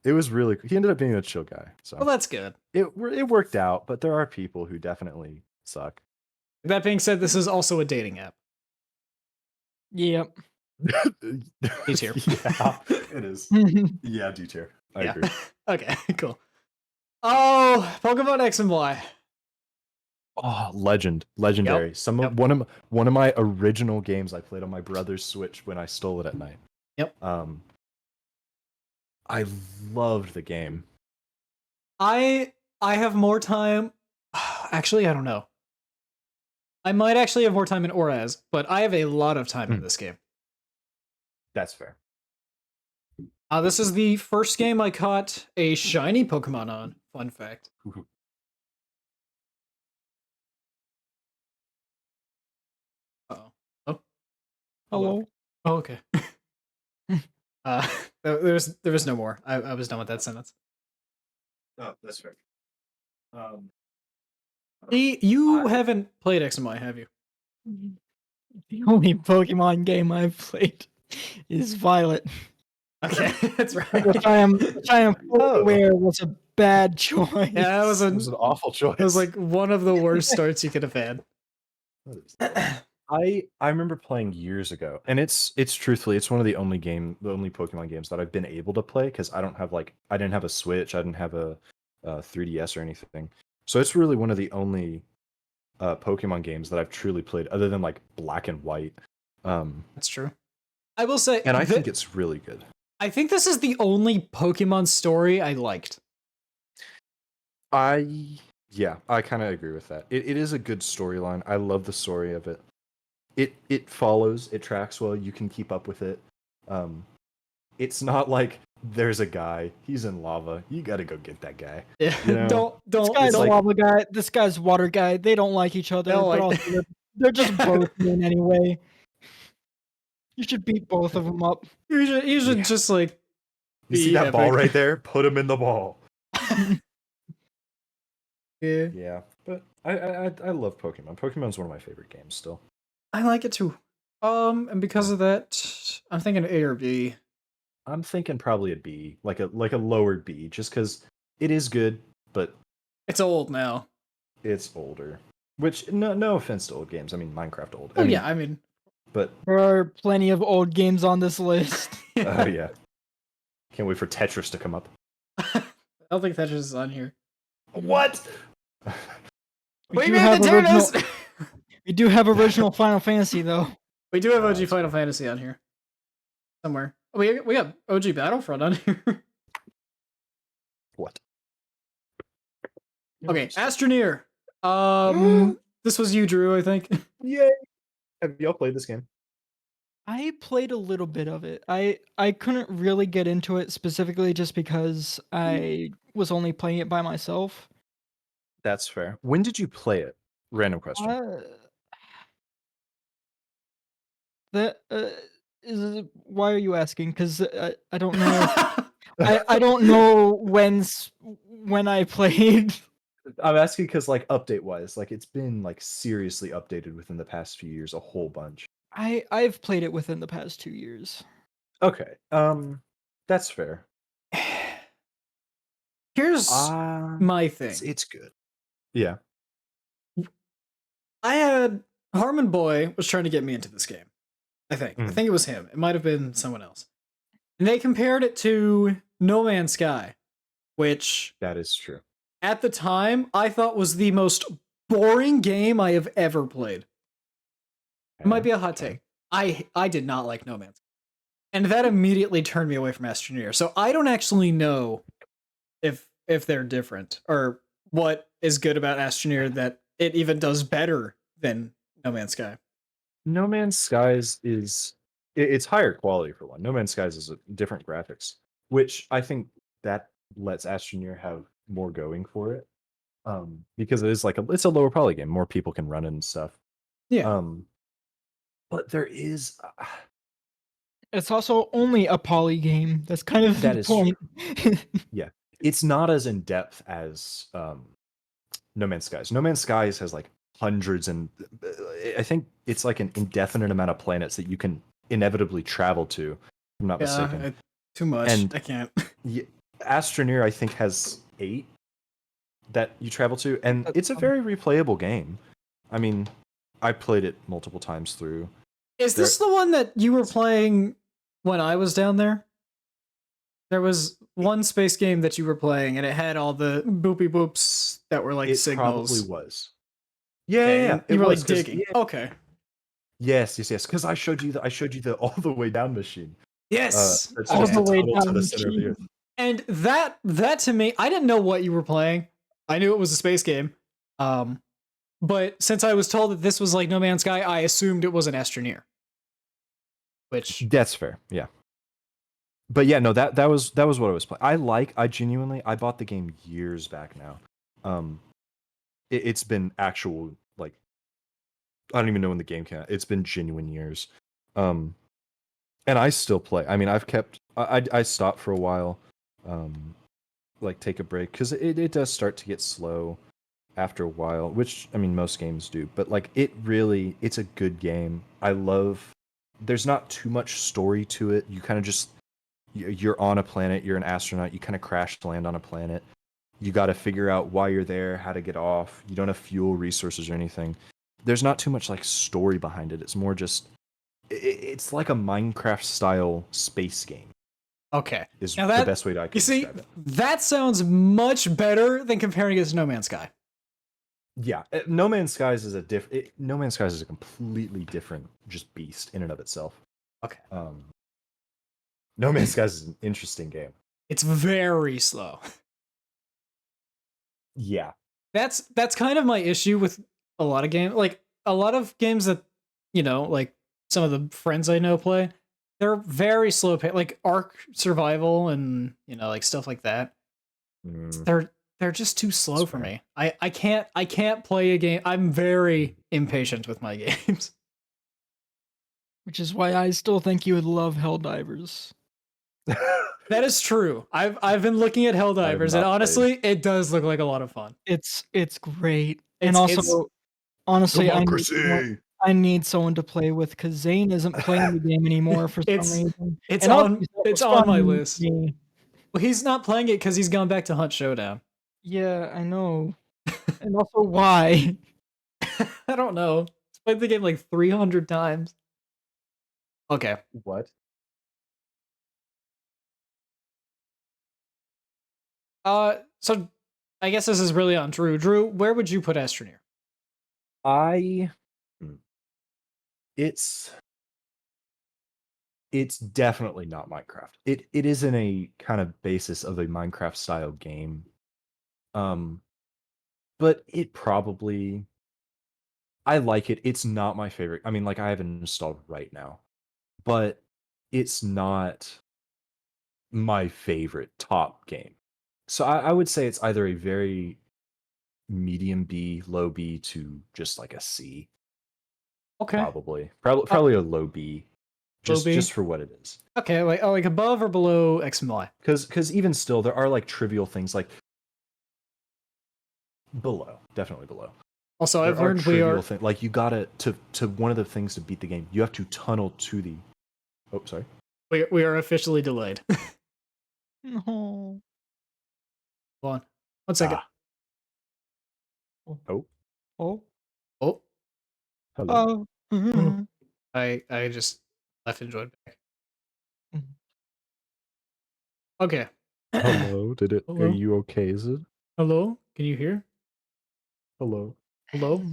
It was really. He ended up being a chill guy. So Well, that's good. it worked out, but there are people who definitely suck. That being said, this is also a dating app. Yep. D tier. Yeah, it is. Yeah, D tier. I agree. Okay, cool. Oh, Pokemon X and Y. Oh, legendary. Yep. One of my original games I played on my brother's Switch when I stole it at night. Yep. I loved the game. I have more time. Actually, I don't know. I might actually have more time in Oraz, but I have a lot of time in this game. That's fair. This is the first game I caught a shiny Pokemon on. Fun fact. Uh-oh. Oh. Hello. Oh, okay. There was no more. I was done with that sentence. Oh, that's fair. You haven't played X and Y, have you? The only Pokemon game I've played is Violet, Okay, that's right. which I am fully aware was a bad choice. Yeah, It was an awful choice. it was like one of the worst starts you could have had. I remember playing years ago, and it's truthfully it's one of the only Pokemon games that I've been able to play because I didn't have a Switch, I didn't have a 3DS or anything, so it's really one of the only Pokemon games that I've truly played, other than like Black and White. That's true. I will say, And I think it's really good. I think this is the only Pokemon story I liked. I kind of agree with that. It is a good storyline. I love the story of it. It follows, it tracks well. You can keep up with it. It's not like there's a guy, he's in lava, you got to go get that guy. Yeah, You know? don't. This guy's a like- lava guy. This guy's water guy. They don't like each other. They don't but like- also they're just both mean anyway. You should beat both of them up. You should Yeah. just like. You see be that ball epic. right there? Put him in the ball. Yeah, Yeah, but I love Pokemon. Pokemon's one of my favorite games still. I like it too. And because of that, I'm thinking A or B. I'm thinking probably a B, like a lower B, just because it is good, but It's old now. it's older. Which no offense to old games. I mean Minecraft old. Oh yeah, I mean, But There are plenty of old games on this list. oh yeah. Can't wait for Tetris to come up. I don't think Tetris is on here. What? We do have original, we do have original Final Fantasy though. We do have OG that's Final Fantasy on here somewhere. Oh, we got OG Battlefront on here. What? Okay, Astroneer. This was you, Drew, I think. Yay! Have y'all played this game? I played a little bit of it. I couldn't really get into it specifically just because I was only playing it by myself. That's fair. When did you play it? Random question. Why are you asking? Because I don't know. I don't know when I played. I'm asking because, like, update-wise, like, it's been like seriously updated within the past few years, a whole bunch. I've played it within the past 2 years. Okay, that's fair. Here's my thing. It's good. Yeah. I had Harmon Boy was trying to get me into this game. I think it was him. It might have been someone else. And they compared it to No Man's Sky, which That is true. at the time I thought was the most boring game I have ever played. It might be a hot take. I did not like No Man's Sky. And that immediately turned me away from Astroneer. So I don't actually know if they're different or what is good about Astroneer that it even does better than No Man's Sky. No Man's Skies it's higher quality for one. No Man's Skies is a different graphics, which I think that lets Astroneer have more going for it. Because it is it's a lower poly game. More people can run it and stuff. Yeah. But there is It's also only a poly game. That's kind of That the is point. it's not as in depth as No Man's Skies. No Man's Skies has like hundreds and I think it's like an indefinite amount of planets that you can inevitably travel to. If I'm not mistaken. Too much. And- I can't. Yeah, Astroneer I think has 8 that you travel to, and it's a very replayable game. I mean, I played it multiple times through. Is this the one that you were playing when I was down there? There was one space game that you were playing, and it had all the boopy boops that were like It signals. probably was. Yeah, Okay, yeah, yeah. and you It were was, like 'cause- digging. yeah. Okay. Yes. Because I showed you the all the way down machine. Yes. It's All just the a way tunnel to down the the center of the machine. earth. And that to me, I didn't know what you were playing. I knew it was a space game. But since I was told that this was like No Man's Sky, I assumed it was an Astroneer. Which That's fair. Yeah. But yeah, no, that was what I was playing. I genuinely bought the game years back now. It's been actual like I don't even know when the game came out. It's been genuine years. And I still play. I mean, I stopped for a while, like take a break because it does start to get slow after a while, which I mean most games do. But like it's a good game. There's not too much story to it. You kind of just you're on a planet. You're an astronaut. You kind of crash land on a planet. You got to figure out why you're there, how to get off. You don't have fuel, resources, or anything. There's not too much like story behind it. It's more just it's like a Minecraft style space game. okay. Is Now the best way I can You see, describe it. that sounds much better than comparing it to No Man's Sky. Yeah, No Man's Skies is No Man's Skies is a completely different just beast in and of itself. Okay. No Man's Skies is an interesting game. It's very slow. Yeah. That's kind of my issue with a lot of games. Like a lot of games that, like some of the friends I know play, they're very slow paced, like Ark Survival and like stuff like that. Mm, They're just too slow That's for fair. me. I can't play a game. I'm very impatient with my games. Which is why I still think you would love Helldivers. That is true. I've been looking at Helldivers, and not honestly, it does look like a lot of fun. It's great. And It's- also, honestly, Democracy. I need someone to play with because Zane isn't playing the game anymore for some It's- reason. It's And I'll on use that it's was on my fun with list. me. Well, he's not playing it because he's gone back to Hunt Showdown. Yeah, I know. And also, why? I don't know. He's played the game like 300 times. Okay. What? So I guess this is really on Drew. Drew, where would you put Astroneer? It's definitely not Minecraft. It is in a kind of basis of a Minecraft style game. But it probably I like it. It's not my favorite. I mean, like I have it installed right now, but it's not my favorite top game. So I would say it's either a very medium B, low B to just like a C, Okay. probably a low B, Low B? just for what it is. Okay, like above or below X and Y? Because even still, there are like trivial things like below, definitely below. Also, There I've learned we are like you gotta to one of the things to beat the game, you have to tunnel to the. Oh, sorry. we are officially delayed. No. Hold on. 1 second. Oh, Oh. Oh, hello. Oh. I just left and joined back. Mhm. Okay. Hello. Did it? Hello? Are you okay? Is it? Hello? Can you hear? Hello. Hello?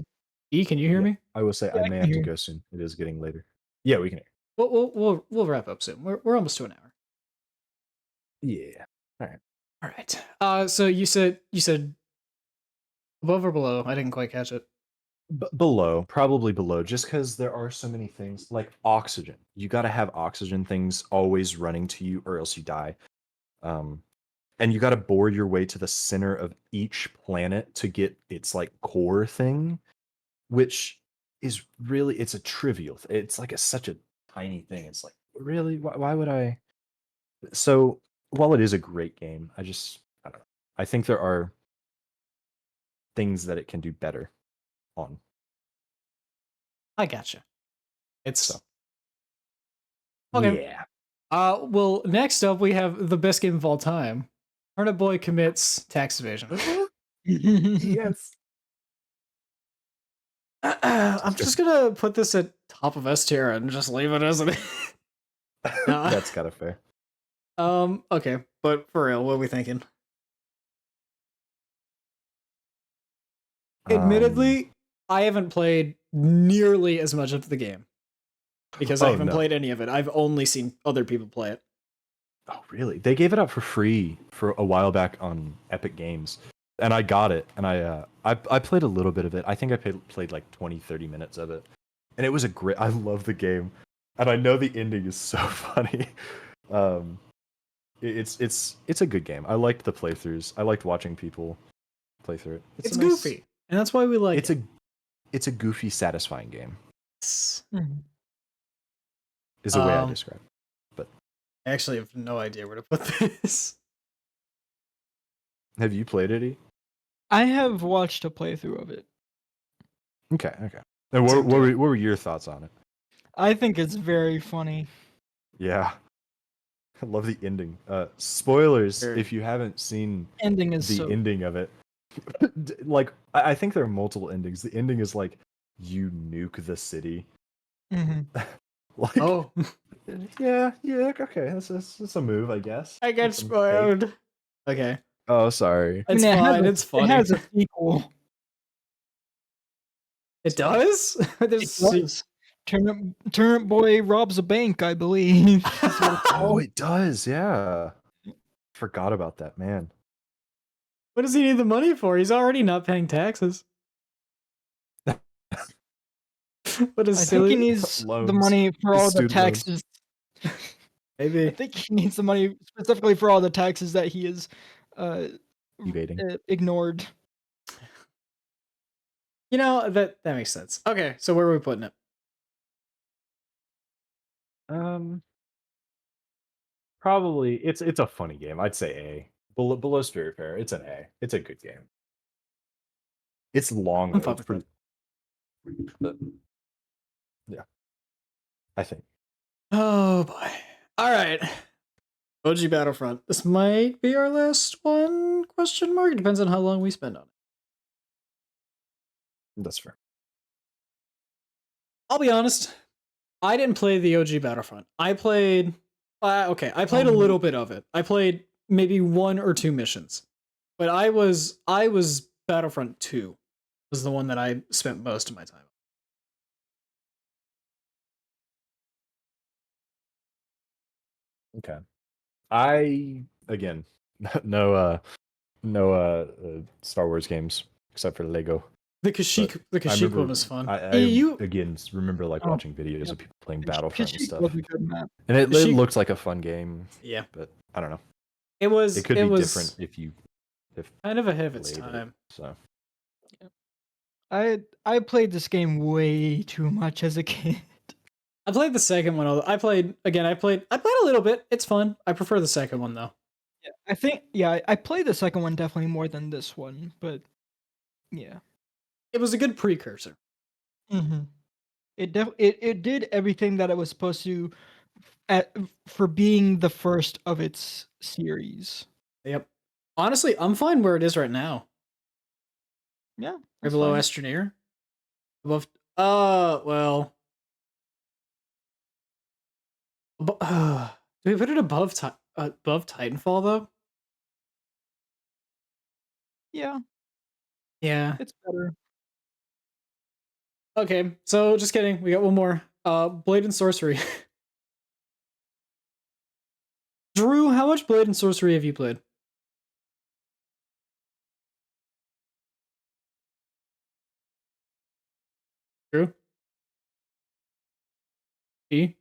E, can you hear Yeah, me? I will say Yeah, I I may can have to hear. go soon. It is getting later. Yeah, we can hear. We'll wrap up soon. We're almost to an hour. Yeah. All right. So you said above or below? I didn't quite catch it. Below, probably below, just because there are so many things like oxygen. You got to have oxygen things always running to you, or else you die. And you got to bore your way to the center of each planet to get its like core thing, which is really it's a trivial. It's like such a tiny thing. It's like really why would I? So while it is a great game, I don't know. I think there are things that it can do better on. I gotcha. It's So okay. yeah. Well, next up we have the best game of all time. Turnip Boy commits tax evasion. Yes. I'm just gonna put this at top of S tier and just leave it as it is. That's kind of fair. Okay, but for real, what are we thinking? Admittedly, I haven't played nearly as much of the game because I haven't played any of it. I've only seen other people play it. Oh, really? They gave it out for free for a while back on Epic Games, and I got it, and I played a little bit of it. I think I played like 20, 30 minutes of it, and it was a great. I love the game, and I know the ending is so funny. It's a good game. I liked the playthroughs. I liked watching people play through it. It's goofy, and that's why we like it. It's a goofy, satisfying game. Mhm. Is the way I describe it. But I actually have no idea where to put this. have you played it? E? I have watched a playthrough of it. Okay. And what were your thoughts on it? I think it's very funny. Yeah. I love the ending. Spoilers Sure. if you haven't seen Ending is the so ending of it. Like, I think there are multiple endings. The ending is like, you nuke the city. Mhm. Like, Oh, yeah, okay. That's a move, I guess. I got Some spoiled. fake- Okay, Oh, sorry. it's I mean, fine. It's funny. It has a sequel. It does. It There's does. Turnip Boy robs a bank, I believe. Oh, it does. Yeah. Forgot about that, man. What does he need the money for? He's already not paying taxes. What is I think silly? he needs the Loans. money for all the Student loans. taxes. I Maybe. think he needs the money specifically for all the taxes that he is Evading. ignored. You know, that makes sense. Okay, so where are we putting it? Probably it's a funny game. I'd say A. Below Spirit Fair, it's an A. It's a good game. It's long. I'm Though. fine It's with pretty. But, yeah, I think. Oh boy. All right. OG Battlefront. This might be our last one? Question mark. It depends on how long we spend on it. That's fair. I'll be honest. I didn't play the OG Battlefront. I played. Okay, I played a little bit of it. I played maybe 1 or 2 missions, but I was Battlefront 2 was the one that I spent most of my time on. Okay. I again no Star Wars games except for Lego. The Kashyyyk one was fun. I you again remember like Oh, watching videos yeah. of people playing Battlefront and Kashyyyk stuff, was a good map. and it Kashyyyk- looked like a fun game. Yeah, But I don't know. it was. It could be was different if kind of ahead of its played it, time. So I played this game way too much as a kid. I played the second one. I played a little bit. It's fun. I prefer the second one though. I played the second one definitely more than this one, but yeah. It was a good precursor. Mm-hmm. It did everything that it was supposed to for being the first of its series. Yep. Honestly, I'm fine where it is right now. Yeah. Right that's below fine. Astroneer. Above. Well. Do we put it above Titanfall though? Yeah, Yeah. it's better. Okay. So just kidding. We got one more. Blade and Sorcery. Drew, how much Blade and Sorcery have you played? Drew? E?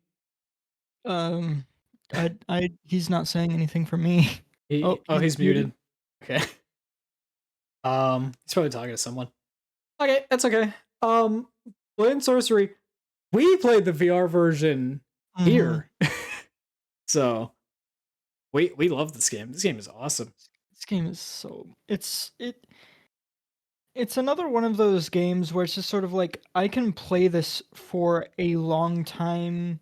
He's not saying anything for me. He's muted. Okay. He's probably talking to someone. Okay, that's okay. Blade and Sorcery. We played the VR version Mhm. here. So we love this game. This game is awesome. This game is it's another one of those games where it's just sort of like I can play this for a long time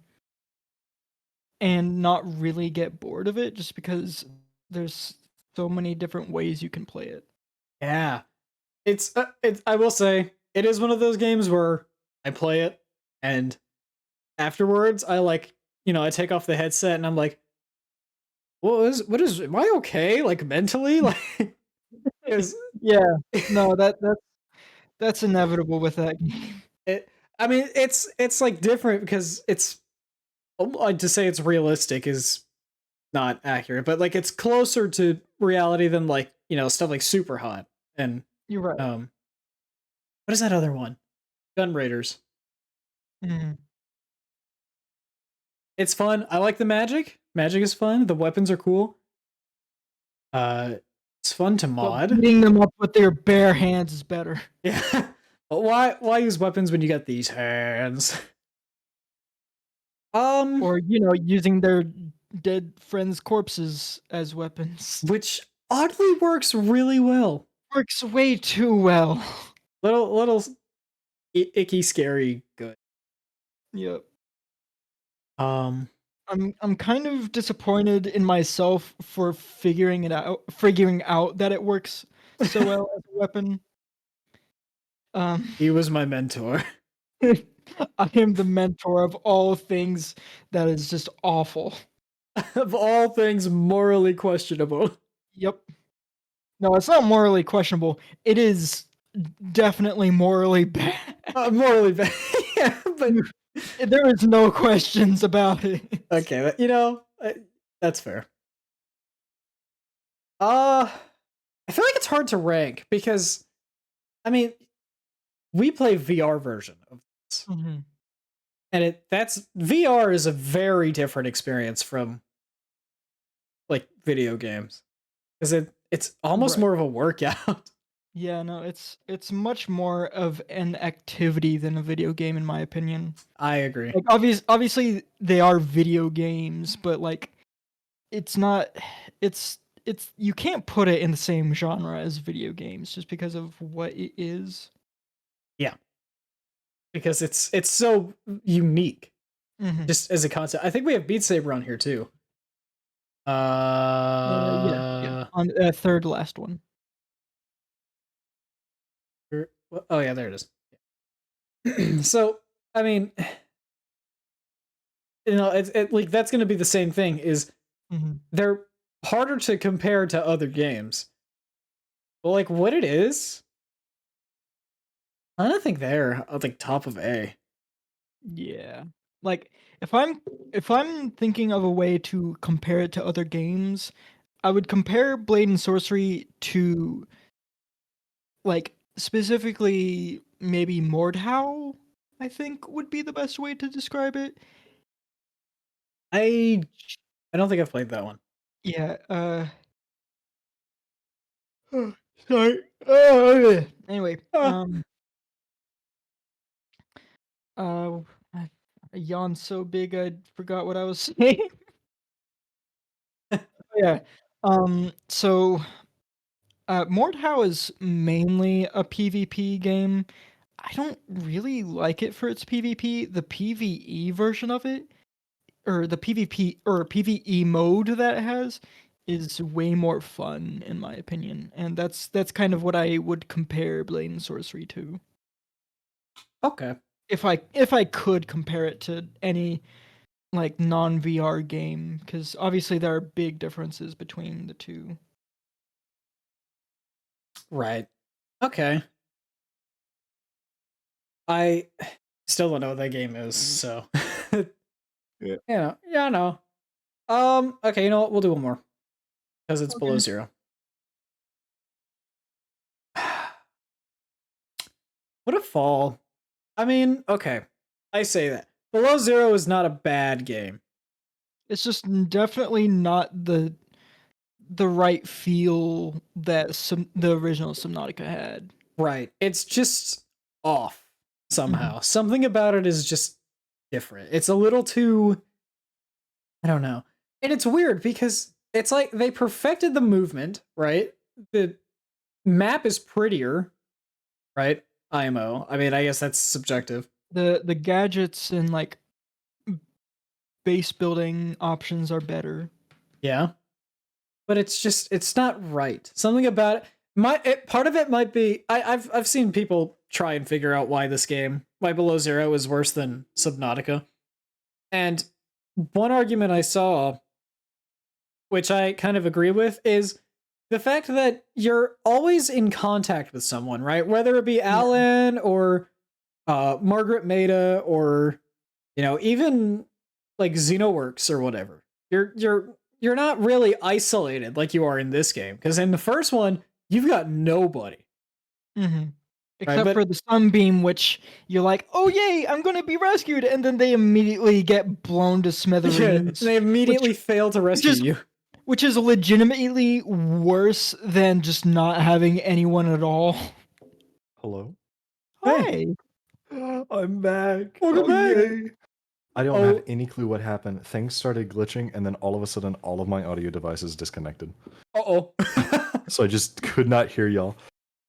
and not really get bored of it just because there's so many different ways you can play it. Yeah. It's I will say it is one of those games where I play it and afterwards I I take off the headset and I'm like, am I okay? Like mentally? Like is Yeah, no, that's inevitable with that game. it I mean it's like different because it's to say it's realistic is not accurate, but like it's closer to reality than like, stuff like Super Hot and You're right. what is that other one? Gun Raiders. Mhm. It's fun. I like the magic. Magic is fun. The weapons are cool. Uh, it's fun to But mod. beating them up with their bare hands is better. Yeah. But why use weapons when you got these hands? Or, using their dead friends' corpses as weapons. Which oddly works really well. Works way too well. Little icky, scary, good. Yep. Um, I'm kind of disappointed in myself for figuring out that it works so well as a weapon. he was my mentor. I am the mentor of all things that is just awful. Of all things morally questionable. Yep. No, it's not morally questionable. It is definitely morally bad. Morally bad. Yeah, but There is no questions about it. okay, that's fair. I feel like it's hard to rank because, I mean, we play VR version of this, Mhm. and that's VR is a very different experience from like video games because it's almost Right. more of a workout. Yeah, no, it's much more of an activity than a video game, in my opinion. I agree. Like, obviously they are video games, but like, it's not. It's you can't put it in the same genre as video games just because of what it is. Yeah, because it's so unique Mhm. just as a concept. I think we have Beat Saber on here too. Yeah. On third last one. Oh yeah, there it is. So I mean, it's like that's going to be the same thing. Is Mhm. they're harder to compare to other games. But like what it is, I don't think they're at like top of A. Yeah. Like, if I'm thinking of a way to compare it to other games, I would compare Blade and Sorcery to, like, specifically maybe Mordhau, I think would be the best way to describe it. I don't think I've played that one. Yeah, sorry. Anyway, Ah. uh, I yawned so big I forgot what I was saying. Yeah. So Mordhau is mainly a PvP game. I don't really like it for its PvP. The PvE version of it, or the PvP or PvE mode that it has, is way more fun in my opinion. And that's kind of what I would compare Blade and Sorcery to. Okay. If I could compare it to any like non-VR game, because obviously there are big differences between the two. Right. Okay. I still don't know what that game is, so Yeah. Yeah, I know. Okay, you know what? We'll do one more. Because it's below Okay. 0. What a fall. I mean, okay. I say that. Below 0 is not a bad game. It's just definitely not the right feel that the original Subnautica had. Right. It's just off somehow. Something about it is just different. It's a little too I don't know. And it's weird because it's like they perfected the movement, right? The map is prettier, right? IMO. I mean, I guess that's subjective. The gadgets and like base building options are better. Yeah. But it's not right. Something about part of it might be I've seen people try and figure out why Below Zero is worse than Subnautica. And one argument I saw which I kind of agree with, is the fact that you're always in contact with someone, right? Whether it be Alan or Margaret Maida or even like Xenoworks or whatever. You're not really isolated like you are in this game, because in the first one you've got nobody. Mm-hmm. Except but- for the sunbeam, which you're like, oh yay, I'm gonna be rescued, and then they immediately get blown to Yeah, smithereens. they immediately fail to rescue is- you. Which is legitimately worse than just not having anyone at all. Hello? Hey. Hi. I'm back. Welcome back. yay. I don't Oh. have any clue what happened. Things started glitching, and then all of a sudden, all of my audio devices disconnected. Uh-oh. So I just could not hear y'all.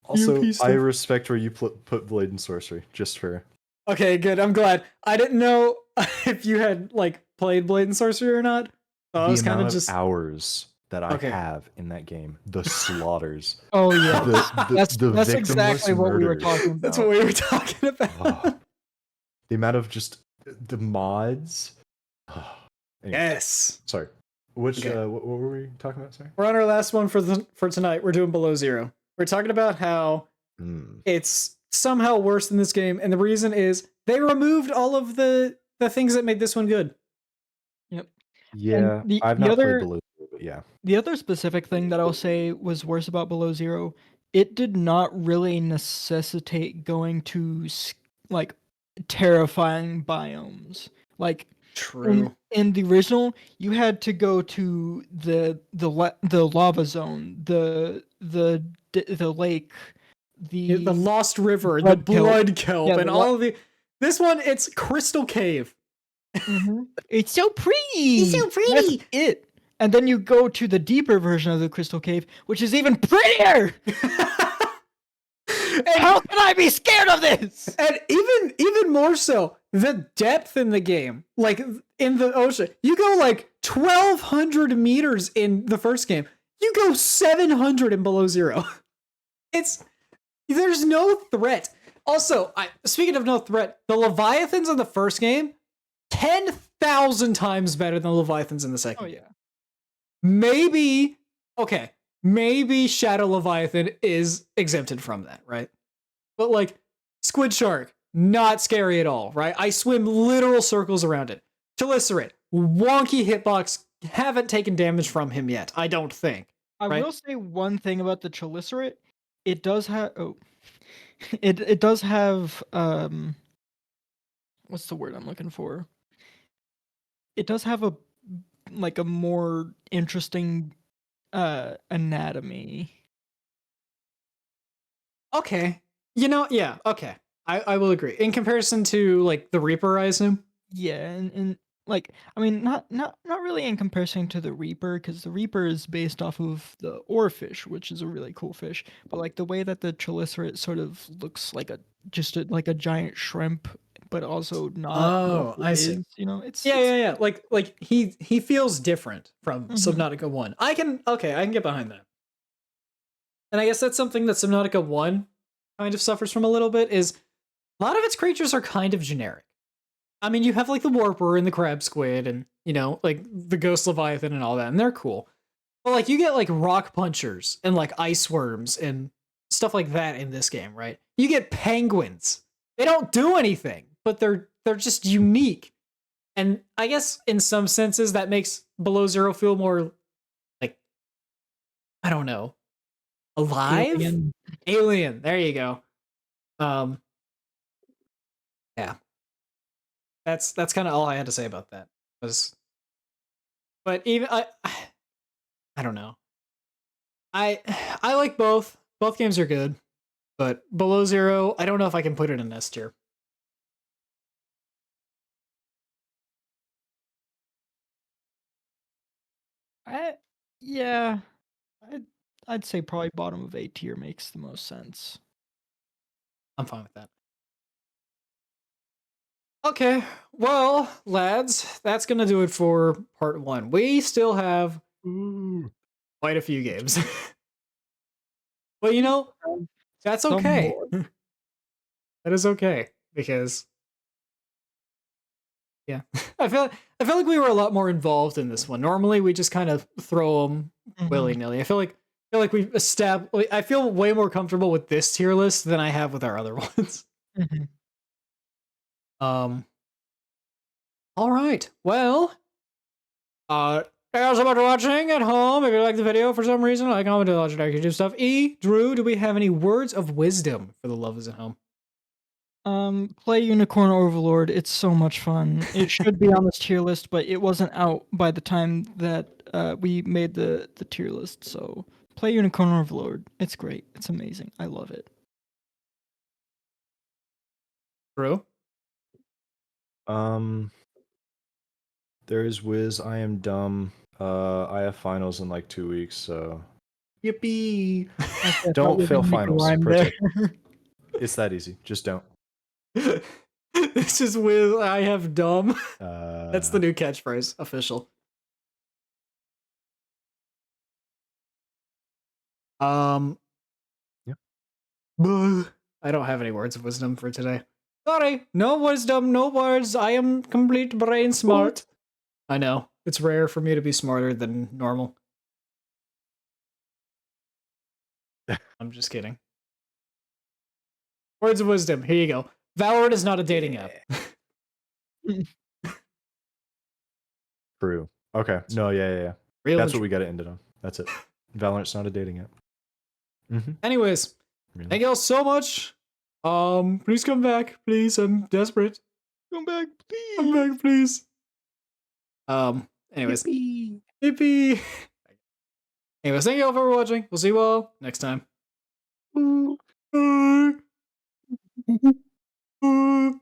Also, piece I of- respect where you put Blade and Sorcery, just for... Okay, good. I'm glad. I didn't know if you had like played Blade and Sorcery or not. So I the was kind amount of just hours that I Okay. have in that game. The slaughters. Oh yeah. The That's victimless exactly what we were murders. talking about. that's what we were talking about. Oh. The amount of just... The mods... Anyway, Yes. sorry. Which, Okay. what were we talking about, sorry? We're on our last one for tonight. We're doing Below Zero. We're talking about how Hmm. it's somehow worse than this game, and the reason is they removed all of the things that made this one good. Yeah, the- I've the not other- played Below Zero, but yeah. The other specific thing that I'll say was worse about Below Zero, it did not really necessitate going to like terrifying biomes. Like in the original, you had to go to the lava zone, the lake, The Lost River, the Blood Kelp. Blood Kelp, Yeah, and all of the. This one, it's Crystal Cave. Mhm. It's so pretty. It's so pretty. That's it. And then you go to the deeper version of the Crystal Cave, which is even prettier. and, How can I be scared of this? and even more so, the depth in the game, like in the ocean, you go like 1,200 meters in the first game. You go 700 in Below Zero. There's no threat. Also, speaking of no threat, the Leviathans in the first game, 10,000 times better than the Leviathans in the second. Oh yeah. Maybe Shadow Leviathan is exempted from that, right? But like Squid Shark, not scary at all, right? I swim literal circles around it. Chalicerate, wonky hitbox, haven't taken damage from him yet, I don't think. I Right. will say one thing about the Chalicerate. It does have it does have what's the word I'm looking for? It does have a more interesting anatomy. Okay. Yeah, okay. I will agree. In comparison to like the Reaper, I assume. Yeah, and like I mean not really in comparison to the Reaper, because the Reaper is based off of the oarfish, which is a really cool fish. But like the way that the Chalicerate sort of looks like like a giant shrimp, but also not. Oh, what I it see. is, it's Yeah. Like he feels different from Mhm. Subnautica 1. I can get behind that. And I guess that's something that Subnautica 1 kind of suffers from a little bit, is a lot of its creatures are kind of generic. I mean, you have like the Warper and the Crab Squid and, like the Ghost Leviathan and all that, and they're cool. But like you get like rock punchers and like ice worms and stuff like that in this game, right? You get penguins. They don't do anything, but they're just unique. And I guess in some senses that makes Below Zero feel more like, I don't know, alive? Alien. There you go. Yeah. That's kind of all I had to say about that. But even I don't know. I like both. Both games are good, but Below Zero, I don't know if I can put it in S tier. Yeah, I'd say probably bottom of A tier makes the most sense. I'm fine with that. Okay, well, lads, that's gonna do it for part 1. We still have quite a few games. But that's Some okay. more. That is okay, because Yeah, I feel like we were a lot more involved in this one. Normally, we just kind of throw them willy nilly. I feel like we've established. I feel way more comfortable with this tier list than I have with our other ones. All right. Well, thank you so much for watching at home. If you like the video for some reason, like, comment, do legendary YouTube stuff. Drew, do we have any words of wisdom for the lovers at home? Play Unicorn Overlord. It's so much fun. It should be on this tier list, but it wasn't out by the time that we made the tier list. So play Unicorn Overlord. It's great. It's amazing. I love it. Drew? There is Wiz. I am dumb. I have finals in like 2 weeks, so yippee! Don't fail finals. Pro tip. It's that easy. Just don't. This is with I have dumb. That's the new catchphrase. Official. Yep. I don't have any words of wisdom for today. Sorry, no wisdom, no words. I am complete brain smart. I know. It's rare for me to be smarter than normal. I'm just kidding. Words of wisdom. Here you go. Valorant is not a dating app. True. Okay. No, yeah. Real That's what we got to end it on. That's it. Valorant's not a dating app. Anyways, thank you all so much. Please come back, please. I'm desperate. Come back, please. Come back, please. Anyways, yippee. Anyways, thank you all for watching. We'll see you all next time. Bye. Bye.